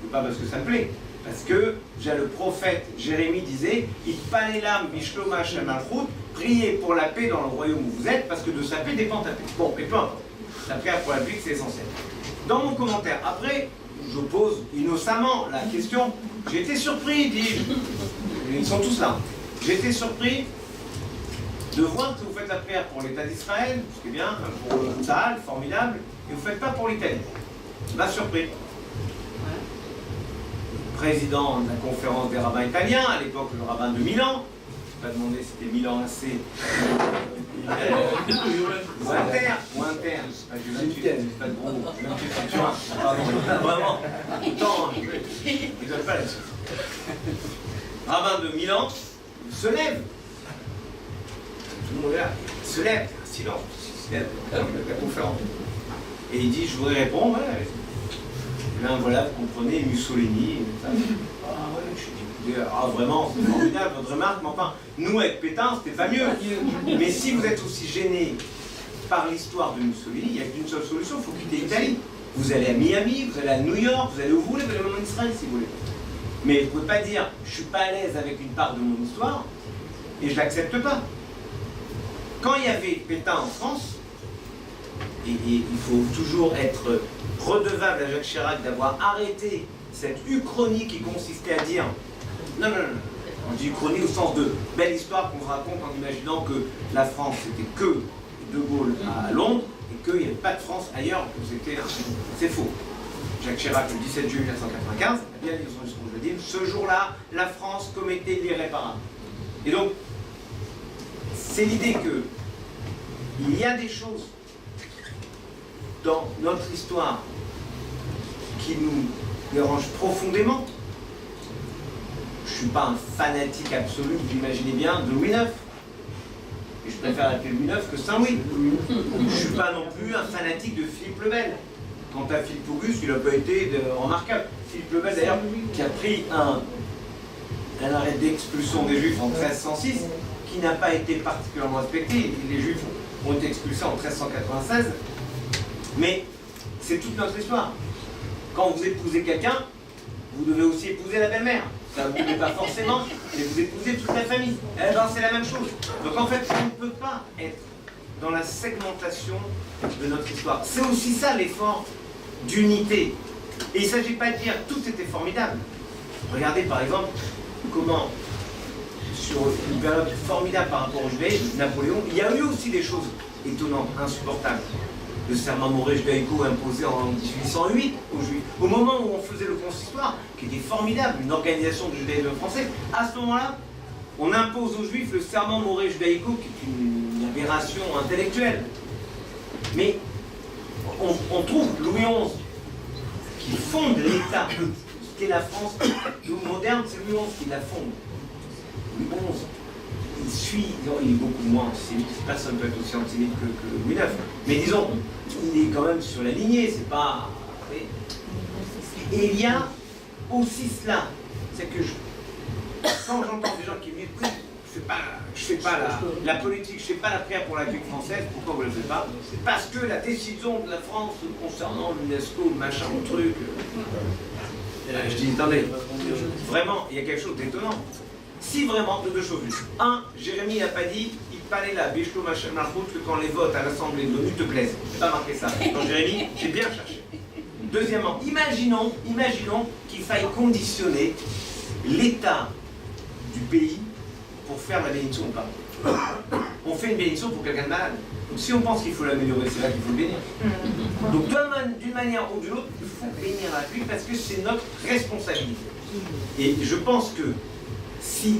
Et pas parce que ça me plaît. Parce que le prophète Jérémie disait Itpanelam Bishlom Hashem Malchut, priez pour la paix dans le royaume où vous êtes, parce que de sa paix dépend ta paix. Bon, mais peu importe. La prière pour la République, c'est essentiel. Dans mon commentaire, après, je pose innocemment la question. J'ai été surpris, dis-je. Ils sont tous là. J'ai été surpris de voir que vous faites la prière pour l'État d'Israël, ce qui est bien, pour le Tzahal, formidable, et vous ne faites pas pour l'Italie. Ça m'a surpris. Président de la conférence des rabbins italiens, à l'époque le rabbin de Milan, je ne vais pas demander si c'était Milan AC ou Inter, pas de gros mots, même si vraiment, autant, ils ne pas là-dessus. Rabbin de Milan se lève. Tout le monde est là, il se lève, silence, il se lève, la conférence. Et il dit, je voudrais répondre, ouais. Et bien voilà, vous comprenez, Mussolini, ah ouais, je dis, ah vraiment, c'est formidable votre remarque, mais enfin, nous avec Pétain, c'était pas mieux. Mais si vous êtes aussi gêné par l'histoire de Mussolini, il n'y a qu'une seule solution, il faut quitter l'Italie. Vous allez à Miami, vous allez à New York, vous allez où vous voulez, vous allez même en Israël si vous voulez. Mais vous ne pouvez pas dire, je ne suis pas à l'aise avec une part de mon histoire, et je ne l'accepte pas. Quand il y avait Pétain en France, et il faut toujours être redevable à Jacques Chirac d'avoir arrêté cette uchronie qui consistait à dire non, on dit uchronie au sens de belle histoire qu'on se raconte en imaginant que la France c'était que De Gaulle à Londres et qu'il n'y avait pas de France ailleurs, que c'est faux. Jacques Chirac, le 17 juillet 1995, a bien dit dans son discours, je le dis, ce jour-là, la France commettait l'irréparable. Et donc, c'est l'idée que il y a des choses dans notre histoire qui nous dérange profondément. Je ne suis pas un fanatique absolu, vous imaginez bien, de Louis IX. Et je préfère appeler Louis IX que Saint-Louis. Je ne suis pas non plus un fanatique de Philippe le Bel. Quant à Philippe Auguste, il n'a pas été remarquable. Philippe le Bel, d'ailleurs, qui a pris un arrêt d'expulsion des Juifs en 1306, qui n'a pas été particulièrement respecté. Les Juifs ont été expulsés en 1396. Mais c'est toute notre histoire. Quand vous épousez quelqu'un, vous devez aussi épouser la belle-mère. Ça vous ne pouvez pas forcément, mais vous épousez toute la famille. Eh ben, c'est la même chose. Donc en fait, on ne peut pas être dans la segmentation de notre histoire. C'est aussi ça l'effort d'unité. Et il ne s'agit pas de dire tout était formidable. Regardez par exemple comment, sur une période formidable par rapport au judaïsme, Napoléon, il y a eu aussi des choses étonnantes, insupportables. Le serment morais-judaïco imposé en 1808 aux Juifs. Au moment où on faisait le consistoire, qui était formidable, une organisation du judaïsme français, à ce moment-là, on impose aux Juifs le serment morais-judaïco, qui est une aberration intellectuelle. Mais on trouve Louis XI, qui fonde l'État, ce qu'est la France, le moderne, c'est Louis XI qui la fonde. Louis XI. Il est beaucoup moins antisémite, personne ne peut être aussi antisémite que Louis IX. Mais disons, il est quand même sur la lignée, c'est pas... Et il y a aussi cela, c'est que quand j'entends des gens qui me disent oui, je fais pas la politique, je fais pas la prière pour la République française, pourquoi vous ne le faites pas? C'est parce que la décision de la France concernant l'UNESCO, le machin, le truc... je dis, attendez, vraiment, il y a quelque chose d'étonnant. Si vraiment, de deux choses. Un, Jérémie n'a pas dit il fallait la Bishlo Machem Malchut que quand les votes à l'Assemblée de l'ONU te plaisent. Je n'ai pas marqué ça. Quand Jérémie, j'ai bien cherché. Deuxièmement, imaginons qu'il faille conditionner l'état du pays pour faire la bénédiction ou pas. On fait une bénédiction pour quelqu'un de malade. Donc si on pense qu'il faut l'améliorer, c'est là qu'il faut le bénir. Donc d'une manière ou d'une autre, il faut bénir la République parce que c'est notre responsabilité. Et je pense que si,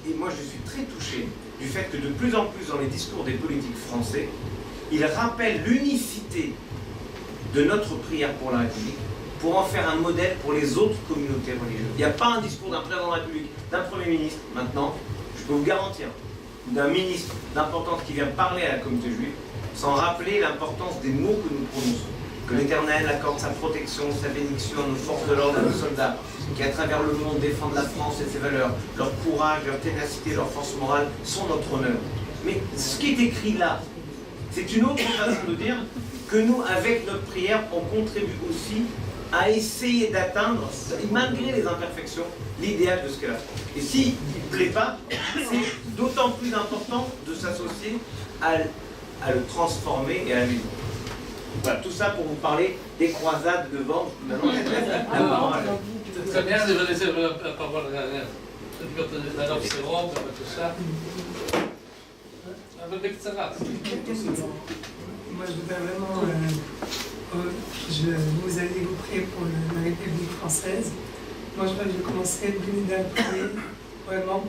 et moi je suis très touché du fait que de plus en plus dans les discours des politiques français, ils rappellent l'unicité de notre prière pour la République pour en faire un modèle pour les autres communautés religieuses. Il n'y a pas un discours d'un président de la République, d'un Premier ministre, maintenant, je peux vous garantir, d'un ministre d'importance qui vient parler à la communauté juive, sans rappeler l'importance des mots que nous prononçons. Que l'Éternel accorde sa protection, sa bénédiction à nos forces de l'ordre, à nos soldats, qui à travers le monde défendent la France et ses valeurs. Leur courage, leur ténacité, leur force morale sont notre honneur. Mais ce qui est écrit là, c'est une autre façon de dire que nous, avec notre prière, on contribue aussi à essayer d'atteindre, malgré les imperfections, l'idéal de ce qu'est la France. Et s'il ne plaît pas, c'est d'autant plus important de s'associer à le transformer et à l'améliorer. Voilà, tout ça pour vous parler des croisades de Worms. Maintenant, Très bien, je vais laisser la parole à l'observant, tout ça. Moi, je voudrais vraiment, vous allez vous prier pour la République française. Moi, je vais commencer à prier vraiment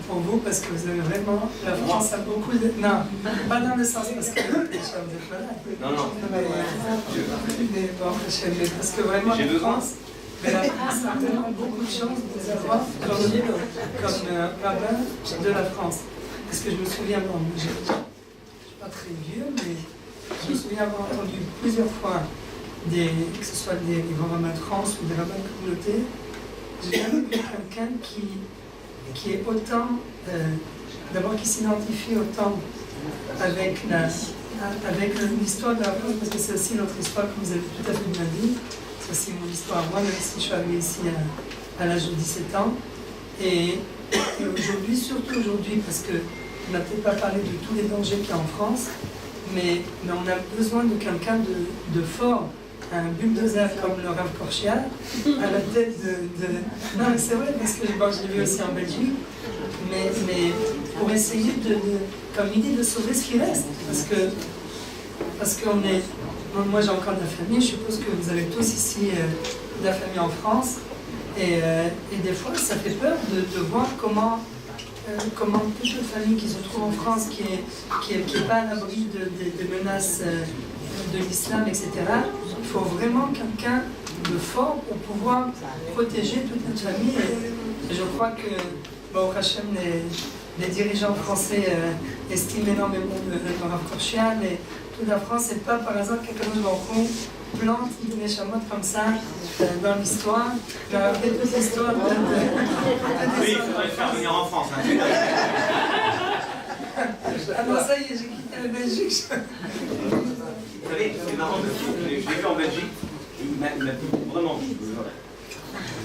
pour vous, parce que vous avez vraiment, la France a beaucoup de... Non, pas dans le sens parce que déjà vous êtes malade. Non. Mais bon, parce que vraiment la France a vraiment beaucoup de chance de vous avoir comme rabbin de la France. Parce que je me souviens, bon, je ne suis pas très vieux, mais je me souviens avoir entendu plusieurs fois, que ce soit des grands rabbins de France ou des rabbins de communauté, j'ai jamais vu quelqu'un qui est autant, d'abord qui s'identifie autant avec l'histoire de la France, parce que c'est aussi notre histoire, comme vous avez tout à fait bien dit, c'est aussi mon histoire, moi, même si je suis arrivée ici à l'âge de 17 ans, et aujourd'hui, surtout aujourd'hui, parce qu'on n'a peut-être pas parlé de tous les dangers qu'il y a en France, mais on a besoin de quelqu'un de fort, un bulldozer comme le Rav Korchian, à la tête de... Non, mais c'est vrai, parce que je l'ai vu aussi en Belgique, mais pour essayer comme idée de sauver ce qui reste, parce qu'on est... Moi, j'ai encore de la famille, je suppose que vous avez tous ici de la famille en France, et des fois, ça fait peur de voir comment toute la famille qui se trouve en France, qui est pas à l'abri de menaces de l'islam, etc., il faut vraiment quelqu'un de fort pour pouvoir protéger toute notre famille. Et je crois que, au Hachem, les dirigeants français estiment énormément le Rav Korchian, et toute la France, et pas par hasard quelqu'un de Baruch plante des chamottes comme ça dans l'histoire. J'ai rappelé toute l'histoire. Oui, il faudrait le faire venir en France. Ah non, ça y est, j'ai quitté la Belgique. Vous savez, c'est marrant parce que je l'ai vu en Belgique, et il m'a vraiment plu.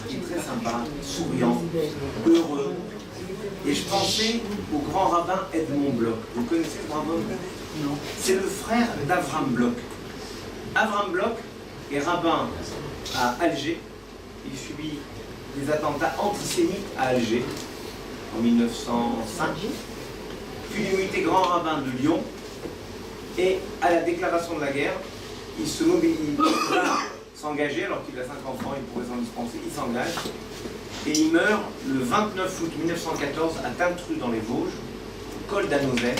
Il est très sympa, souriant, heureux. Et je pensais au grand rabbin Edmond Bloch. Vous connaissez le grand rabbin? Non. C'est le frère d'Avram Bloch. Avram Bloch est rabbin à Alger. Il subit des attentats antisémites à Alger en 1905. Puis il était grand rabbin de Lyon. Et à la déclaration de la guerre, il se mobilise, il va s'engager, alors qu'il a 5 enfants, il pourrait s'en dispenser, il s'engage. Et il meurt le 29 août 1914 à Tintru dans les Vosges, au col d'Annonay,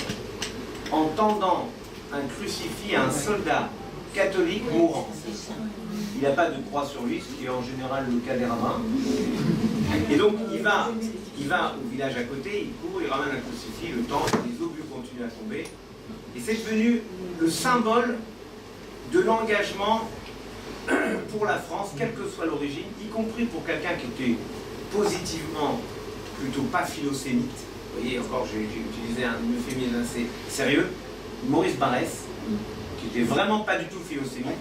en tendant un crucifix à un soldat catholique mourant. Il n'a pas de croix sur lui, ce qui est en général le cas des rabbins. Et donc il va au village à côté, il court, il ramène un crucifix, le temps, les obus continuent à tomber. Et c'est devenu le symbole de l'engagement pour la France, quelle que soit l'origine, y compris pour quelqu'un qui était positivement plutôt pas philosémite. Vous voyez, encore j'ai utilisé un euphémisme assez sérieux, Maurice Barrès, qui n'était vraiment pas du tout philosémite.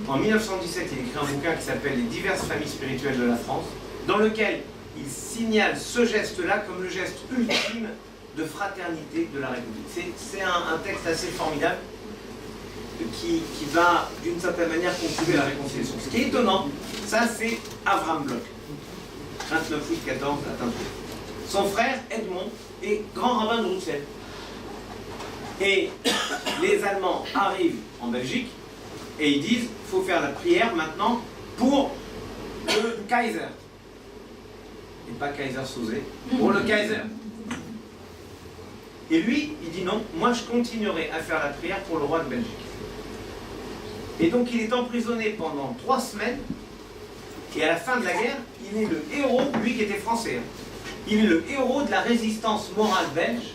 En 1917, il écrit un bouquin qui s'appelle « Les diverses familles spirituelles de la France », dans lequel il signale ce geste-là comme le geste ultime de fraternité de la République. C'est un texte assez formidable qui va, d'une certaine manière, contribuer à la réconciliation. Ce qui est étonnant, ça c'est Avram Bloch, 29 août 14 à Tintru. Son frère, Edmond, est grand rabbin de Bruxelles. Et les Allemands arrivent en Belgique et ils disent il faut faire la prière maintenant pour le Kaiser. Et pas Kaiser Soze, pour le Kaiser. Et lui, il dit non, moi je continuerai à faire la prière pour le roi de Belgique. Et donc il est emprisonné pendant 3 semaines, et à la fin de la guerre, il est le héros, lui qui était français, il est le héros de la résistance morale belge,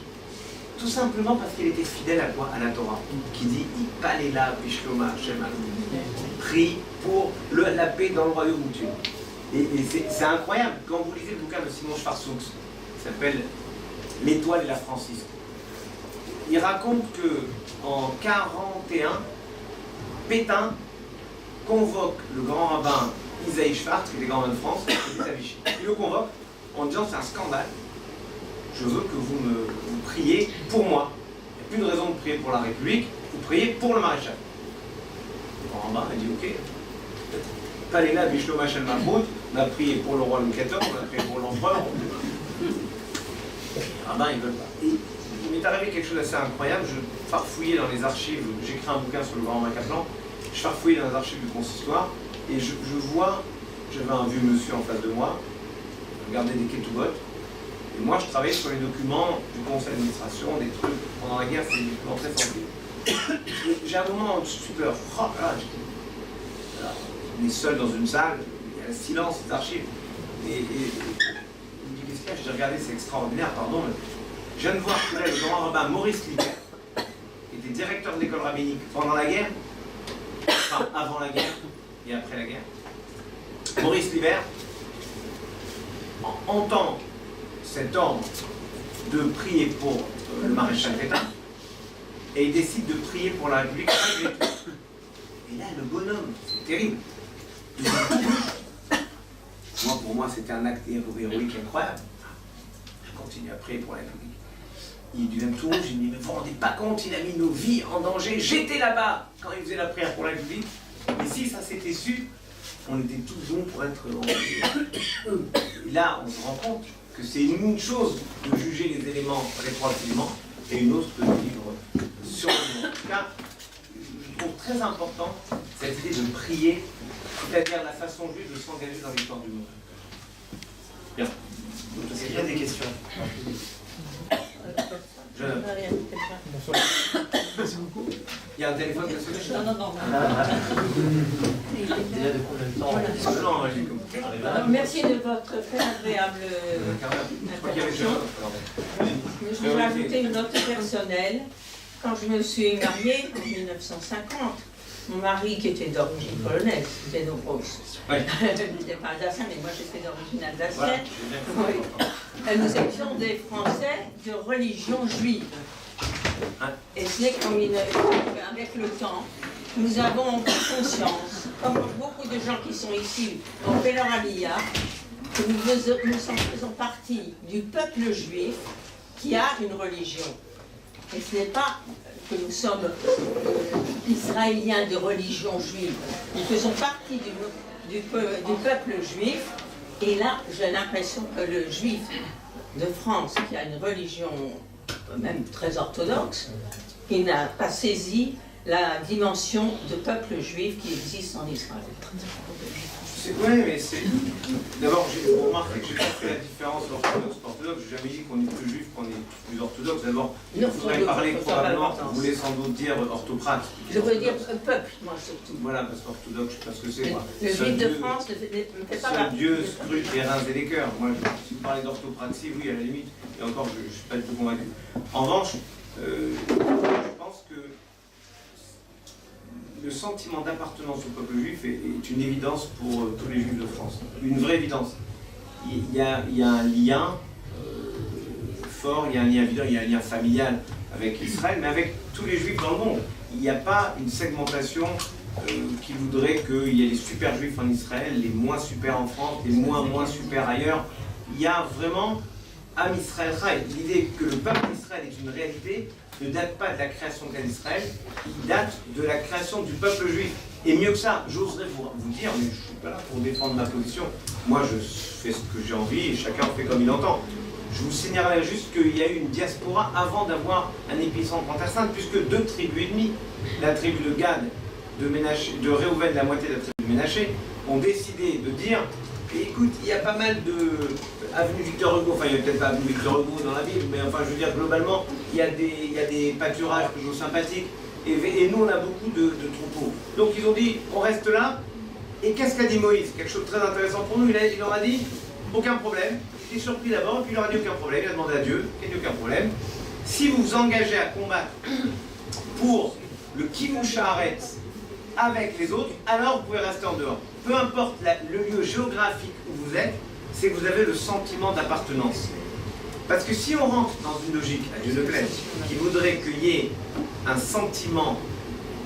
tout simplement parce qu'il était fidèle à quoi? À la Torah, qui dit « Ipalela Bishloma Hashem Anu » prie pour la paix dans le royaume où tu es. Et c'est incroyable, quand vous lisez le bouquin de Simon Schwarzschild, qui s'appelle « L'étoile et la francisque », il raconte qu'en 1941, Pétain convoque le grand rabbin Isaïe Schwartz, qui était grand rabbin de France, qui était à Vichy. Il le convoque en disant c'est un scandale, je veux que vous priez pour moi. Il n'y a plus de raison de prier pour la République, vous priez pour le maréchal. Le grand rabbin a dit ok. Paléna Bishloma Shel Mahmoud, on a prié pour le roi Louis XIV, on a prié pour l'empereur. Les rabbins ils veulent pas. Et il m'est arrivé quelque chose d'assez incroyable, je farfouillais dans les archives, j'ai écrit un bouquin sur le grand rabbin Kaplan, je farfouillais dans les archives du consistoire, et je vois, j'avais un vieux monsieur en face de moi, je regardais des ketubot, et moi je travaillais sur les documents du conseil d'administration, des trucs, pendant la guerre, c'est des documents très sensibles. J'ai un moment de stupeur, oh là, on est seul dans une salle, il y a le silence, les archives, et il me dit qu'est-ce qu'il y a, j'ai regardé, c'est extraordinaire, pardon, mais je viens de voir que là, le grand rabbin Maurice Liber, qui était directeur de l'école rabbinique pendant la guerre, enfin avant la guerre et après la guerre, Maurice Liber entend cet ordre de prier pour le maréchal Pétain et il décide de prier pour la République. Et là, le bonhomme, c'est terrible. Pour moi, c'était un acte héroïque incroyable. Je continue à prier pour la République. Il devient tout rouge, il me dit, mais vous vous rendez pas compte, il a mis nos vies en danger. J'étais là-bas quand il faisait la prière pour la République. Et si ça s'était su, on était tous bons pour être envoyés. Et là, on se rend compte que c'est une chose de juger les éléments rétroactivement et une autre de vivre sur le monde. En tout cas, je trouve très important cette idée de prier, c'est-à-dire la façon juste de s'engager dans l'histoire du monde. Bien. Est-ce qu'il y a des questions? Merci beaucoup. Il y a un téléphone de ce Non. Déjà de combien de temps? Merci de votre très agréable intervention. Je voudrais ajouter une note personnelle. Quand je me suis mariée en 1950, mon mari, qui était d'origine polonaise, c'était nombreux. Il n'était pas alsacien, mais moi j'étais d'origine alsacienne. Oui. Nous étions des Français de religion juive. Et ce n'est qu'avec le temps, nous avons pris conscience, comme beaucoup de gens qui sont ici ont fait leur aliyah, que nous faisons partie du peuple juif qui a une religion. Et ce n'est pas que nous sommes israéliens de religion juive. Nous faisons partie du peuple juif. Et là, j'ai l'impression que le juif de France, qui a une religion même très orthodoxe, il n'a pas saisi la dimension de peuple juif qui existe en Israël. Oui, mais c'est... D'abord, vous remarquez que je n'ai pas fait la différence orthodoxe. Je n'ai jamais dit qu'on est plus juif, qu'on est plus orthodoxe. D'abord, il faudrait parler probablement, vous voulez sans doute dire orthophrate. Je veux dire peuple, moi surtout. Voilà, parce qu'orthodoxe, parce que c'est quoi? Le juif de France ne fait pas partie. Dieu scrute les reins et les cœurs. Moi, si vous parlez d'orthopraxie, oui, à la limite. Et encore, je ne suis pas du tout convaincu. En revanche, je pense que le sentiment d'appartenance au peuple juif est une évidence pour tous les juifs de France. Une vraie évidence. Il y a un lien fort, il y a un lien évident, il y a un lien familial avec Israël, mais avec tous les juifs dans le monde. Il n'y a pas une segmentation qui voudrait qu'il y ait les super juifs en Israël, les moins super en France, les moins super ailleurs. Il y a vraiment Am Israël Chai. L'idée que le peuple d'Israël est une réalité ne date pas de la création d'Israël, il date de la création du peuple juif. Et mieux que ça, j'oserais vous dire, mais je ne suis pas là pour défendre ma position, moi je fais ce que j'ai envie et chacun fait comme il entend. Je vous signalerai juste qu'il y a eu une diaspora avant d'avoir un épicentre en Terre Sainte, puisque 2 tribus et demie, la tribu de Gad, de Réhouven, la moitié de la tribu de Ménaché, ont décidé de dire écoute, il y a pas mal de avenue Victor Hugo, enfin il n'y a peut-être pas avenue Victor Hugo dans la ville, mais enfin je veux dire globalement, il y a des pâturages plutôt sympathiques, et nous on a beaucoup de troupeaux. Donc ils ont dit, on reste là. Et qu'est-ce qu'a dit Moïse? Quelque chose de très intéressant pour nous, il leur a dit, aucun problème. Il est surpris d'abord, et puis il leur a dit aucun problème, il a demandé à Dieu, il a dit aucun problème. Si vous vous engagez à combattre pour le Kimusharet avec les autres, alors vous pouvez rester en dehors. Peu importe le lieu géographique où vous êtes, c'est que vous avez le sentiment d'appartenance. Parce que si on rentre dans une logique, à Dieu ne plaise, qui voudrait qu'il y ait un sentiment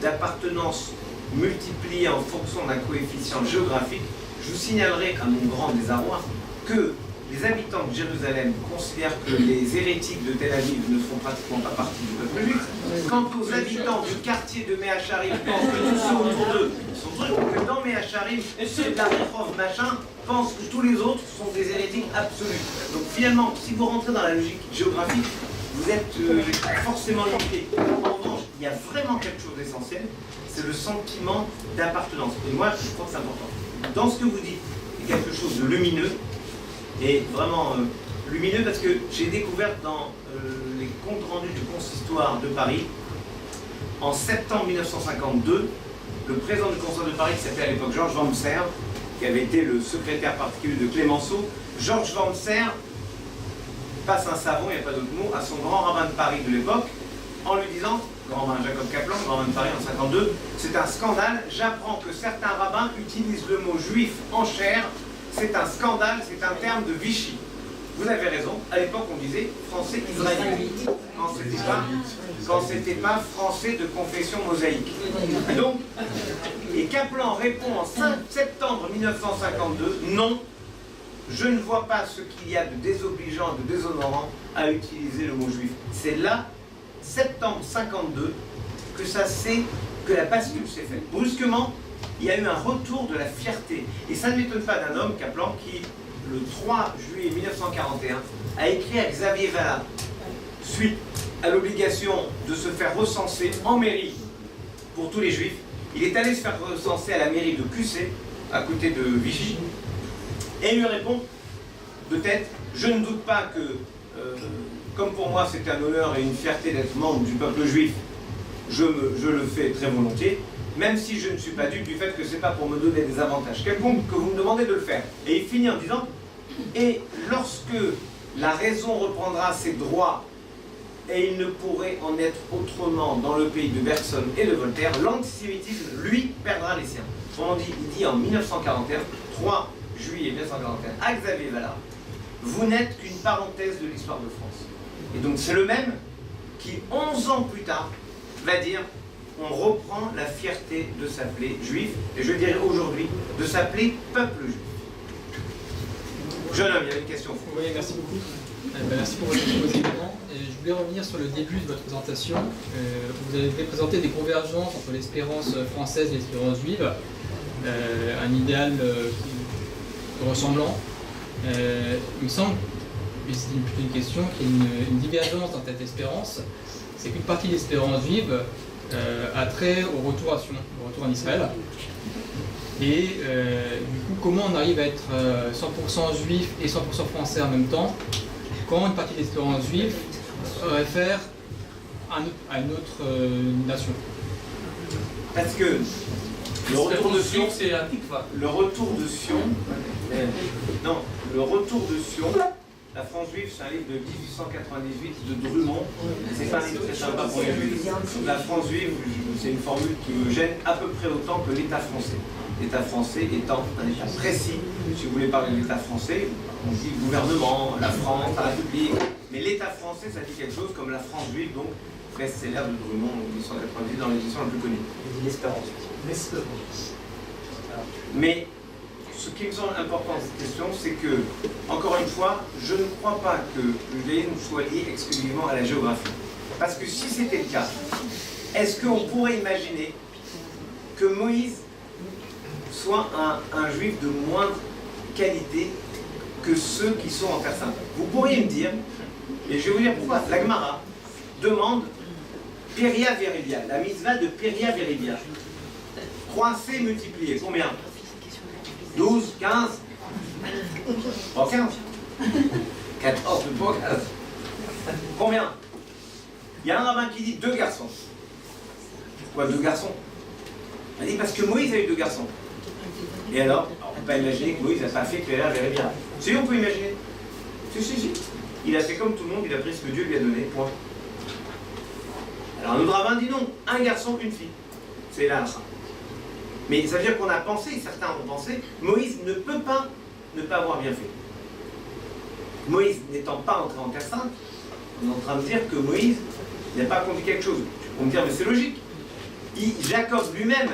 d'appartenance multiplié en fonction d'un coefficient géographique, je vous signalerai à mon grand désarroi que les habitants de Jérusalem considèrent que les hérétiques de Tel Aviv ne font pratiquement pas partie du peuple juif. Quant aux habitants du quartier de Mea Sharim pensent que tous ceux autour d'eux sont trucs, que dans Mea Sharim, ceux de la Réforme machin pensent que tous les autres sont des hérétiques absolus. Donc finalement, si vous rentrez dans la logique géographique, vous êtes forcément limité. En revanche, il y a vraiment quelque chose d'essentiel, c'est le sentiment d'appartenance. Et moi, je crois que c'est important. Dans ce que vous dites, il y a quelque chose de lumineux, et vraiment lumineux parce que j'ai découvert dans les comptes rendus du consistoire de Paris, en septembre 1952, le président du consistoire de Paris, qui s'appelait à l'époque Georges Wamser, qui avait été le secrétaire particulier de Clémenceau, Georges Wamser passe un savon, il n'y a pas d'autre mot, à son grand rabbin de Paris de l'époque, en lui disant, grand rabbin Jacob Kaplan, grand rabbin de Paris en 1952, c'est un scandale, j'apprends que certains rabbins utilisent le mot juif en chair. C'est un scandale, c'est un terme de Vichy. Vous avez raison, à l'époque on disait français israélite, quand c'était pas français de confession mosaïque. Et donc, et Kaplan répond en 5 septembre 1952, non, je ne vois pas ce qu'il y a de désobligeant et de déshonorant à utiliser le mot juif. C'est là, septembre 52, que la bascule s'est faite. Brusquement, il y a eu un retour de la fierté. Et ça ne m'étonne pas d'un homme, Kaplan, qui, le 3 juillet 1941, a écrit à Xavier Vallat, suite à l'obligation de se faire recenser en mairie pour tous les juifs. Il est allé se faire recenser à la mairie de QC, à côté de Vichy, et il lui répond, de tête, je ne doute pas que, comme pour moi c'est un honneur et une fierté d'être membre du peuple juif, je le fais très volontiers, même si je ne suis pas dupe du fait que ce n'est pas pour me donner des avantages quelconques que vous me demandez de le faire. Et il finit en disant, et lorsque la raison reprendra ses droits, et il ne pourrait en être autrement dans le pays de Bergson et de Voltaire, l'antisémitisme, lui, perdra les siens. Autrement dit, il dit en 1941, 3 juillet 1941, à Xavier Vallat, vous n'êtes qu'une parenthèse de l'histoire de France. Et donc c'est le même qui, 11 ans plus tard, va dire, on reprend la fierté de s'appeler juif, et je dirais aujourd'hui, de s'appeler peuple juif. Jeune homme, il y avait une question. Oui, merci beaucoup. Merci pour votre exposition. Je voulais revenir sur le début de votre présentation. Vous avez présenté des convergences entre l'espérance française et l'espérance juive, un idéal ressemblant. Il me semble, et c'est plutôt une question, qu'il y a une divergence dans cette espérance. C'est qu'une partie de l'espérance juive a trait au retour à Sion, au retour en Israël. Et du coup, comment on arrive à être 100% juif et 100% français en même temps, quand une partie de l'espérance juive réfère à une autre nation? Parce que le retour de Sion, c'est un tikva. Le retour de Sion, non, le retour de Sion, la France juive, c'est un livre de 1898 de Drummond. C'est pas un livre très sympa pour les juifs. La France juive, c'est une formule qui me gêne à peu près autant que l'État français. L'État français étant un État précis. Si vous voulez parler de l'État français, on dit le gouvernement, la France, la République. Mais l'État français, ça dit quelque chose comme la France juive, donc best-seller de Drummond, 1898, dans l'édition la plus connue. L'espérance. Mais ce qui me semble important dans cette question, c'est que, encore une fois, je ne crois pas que le judaïsme soit lié exclusivement à la géographie. Parce que si c'était le cas, est-ce qu'on pourrait imaginer que Moïse soit un juif de moindre qualité que ceux qui sont en Terre Sainte? Vous pourriez me dire, et je vais vous dire pourquoi, la Gemara demande Peria Verilia, la mitzvah de Peria Verilia. Croisé multiplié, combien? 12, 15? Pas 15. 14, pas 15. Combien? Il y a un rabbin qui dit 2 garçons. Quoi, 2 garçons? Elle dit parce que Moïse a eu 2 garçons. Et alors, on ne peut pas imaginer que Moïse n'a pas fait que les verrait bien. Si, on peut imaginer. Si. Il a fait comme tout le monde, il a pris ce que Dieu lui a donné, point. Alors un autre rabbin dit non, 1 garçon, 1 fille. C'est là. Mais ça veut dire qu'on a pensé, certains ont pensé, Moïse ne peut pas ne pas avoir bien fait. Moïse n'étant pas entré en Terre Sainte, on est en train de dire que Moïse n'a pas accompli quelque chose. On me dire, mais c'est logique. Jacob lui-même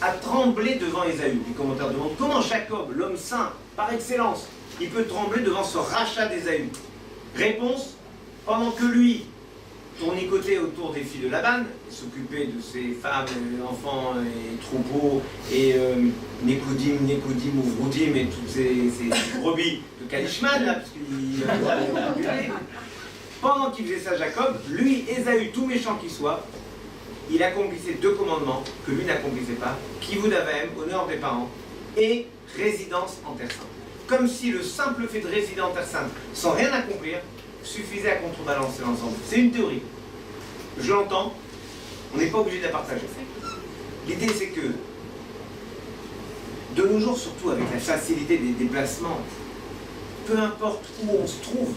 a tremblé devant Ésaü. Les commentaires demandent comment Jacob, l'homme saint, par excellence, il peut trembler devant ce rachat d'Ésaü. Réponse, pendant que lui tournicotait autour des filles de Laban, s'occupait de ses femmes, enfants et troupeaux, et Nécodim, Ouvroudim et toutes ces brebis de Kalishman, là, parce qu'il pendant qu'il faisait ça, Jacob, lui, Ésaü, tout méchant qu'il soit, il accomplissait 2 commandements que lui n'accomplissait pas, Kivud Avaim, honneur des parents, et résidence en Terre Sainte. Comme si le simple fait de résider en Terre Sainte, sans rien accomplir, suffisait à contrebalancer l'ensemble. C'est une théorie. Je l'entends, on n'est pas obligé de la partager. L'idée, c'est que, de nos jours, surtout avec la facilité des déplacements, peu importe où on se trouve,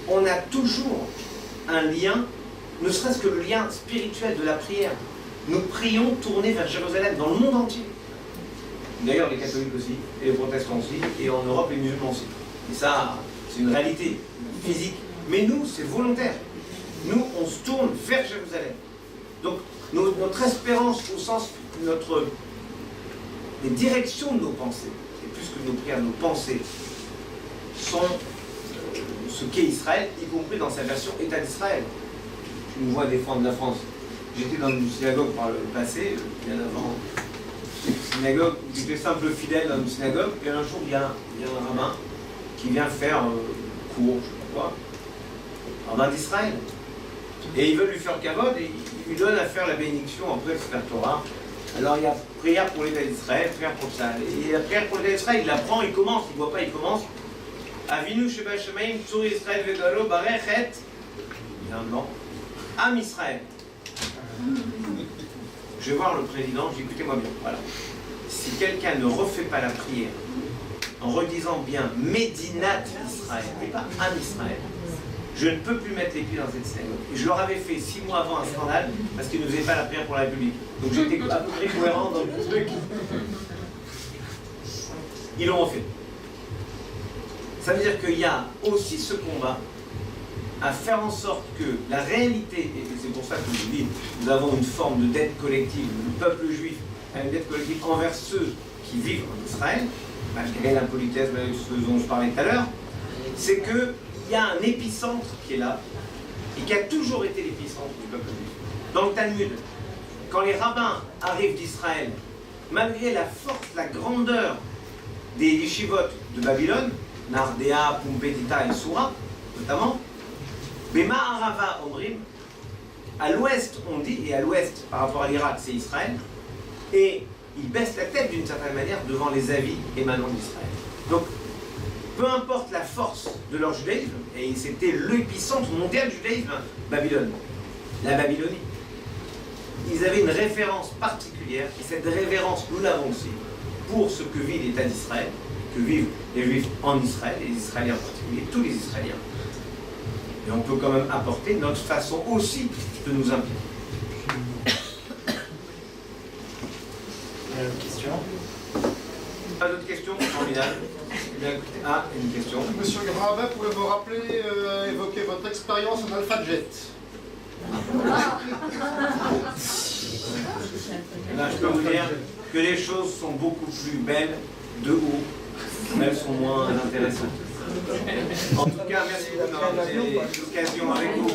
on a toujours un lien, ne serait-ce que le lien spirituel de la prière. Nous prions tourner vers Jérusalem, dans le monde entier. D'ailleurs, les catholiques aussi, et les protestants aussi, et en Europe, les musulmans aussi. Et ça, c'est une réalité physique. Mais nous, c'est volontaire. Nous, on se tourne vers Jérusalem. Donc, notre espérance, au sens les directions de nos pensées, et plus que nos prières, nos pensées, sont ce qu'est Israël, y compris dans sa version État d'Israël. Je me vois défendre la France. J'étais dans une synagogue par le passé, bien avant. Une synagogue où j'étais simple fidèle dans une synagogue, et un jour, il y a un rabbin qui vient faire cours, je sais pas quoi, rabbin d'Israël. Et ils veulent lui faire kavod, et ils lui donnent à faire la bénédiction après le Sefer Torah. Alors il y a prière pour l'État d'Israël, prière pour ça. Et la prière pour l'État d'Israël, il la prend, il commence, il ne voit pas, il commence. Avinu Sheba Shemaim, Tsur Israël Vegalo, Barechet. Il y a un blanc. Am Israël. Je vais voir le président, je dis écoutez-moi bien, voilà. Si quelqu'un ne refait pas la prière en redisant bien Médinat Israël, et pas Am Israël, je ne peux plus mettre les pieds dans cette synagogue. Et je leur avais fait 6 mois avant un scandale parce qu'ils ne faisaient pas la prière pour la République. Donc j'étais à peu près cohérent dans le truc. Ils l'ont refait. Ça veut dire qu'il y a aussi ce combat à faire en sorte que la réalité, et c'est pour ça que je dis, nous avons une forme de dette collective, le peuple juif a une dette collective envers ceux qui vivent en Israël, malgré l'impolitesse, malgré ce dont je parlais tout à l'heure, c'est qu'il y a un épicentre qui est là, et qui a toujours été l'épicentre du peuple juif. Dans le Talmud, quand les rabbins arrivent d'Israël, malgré la force, la grandeur des yeshivot de Babylone, Nardéa, Pumbedita et Soura, notamment, Bema Arava Omrim, à l'ouest on dit, et à l'ouest par rapport à l'Irak c'est Israël, et ils baissent la tête d'une certaine manière devant les avis émanant d'Israël. Donc, peu importe la force de leur judaïsme, et c'était l'épicentre mondial du judaïsme, Babylone, la Babylonie, ils avaient une référence particulière, et cette révérence nous l'avons aussi, pour ce que vit l'État d'Israël, que vivent les Juifs en Israël, et les Israéliens en particulier, tous les Israéliens. Et on peut quand même apporter notre façon aussi de nous impliquer. Question. Pas d'autres questions? Formidable. Bien, écoutez. Ah, une question. Monsieur Grabin, pouvez-vous rappeler, évoquer votre expérience en Alpha-Jet? Là, je peux vous dire que les choses sont beaucoup plus belles de haut, mais elles sont moins intéressantes. En tout cas, merci beaucoup d'avoir donné l'occasion avec vous.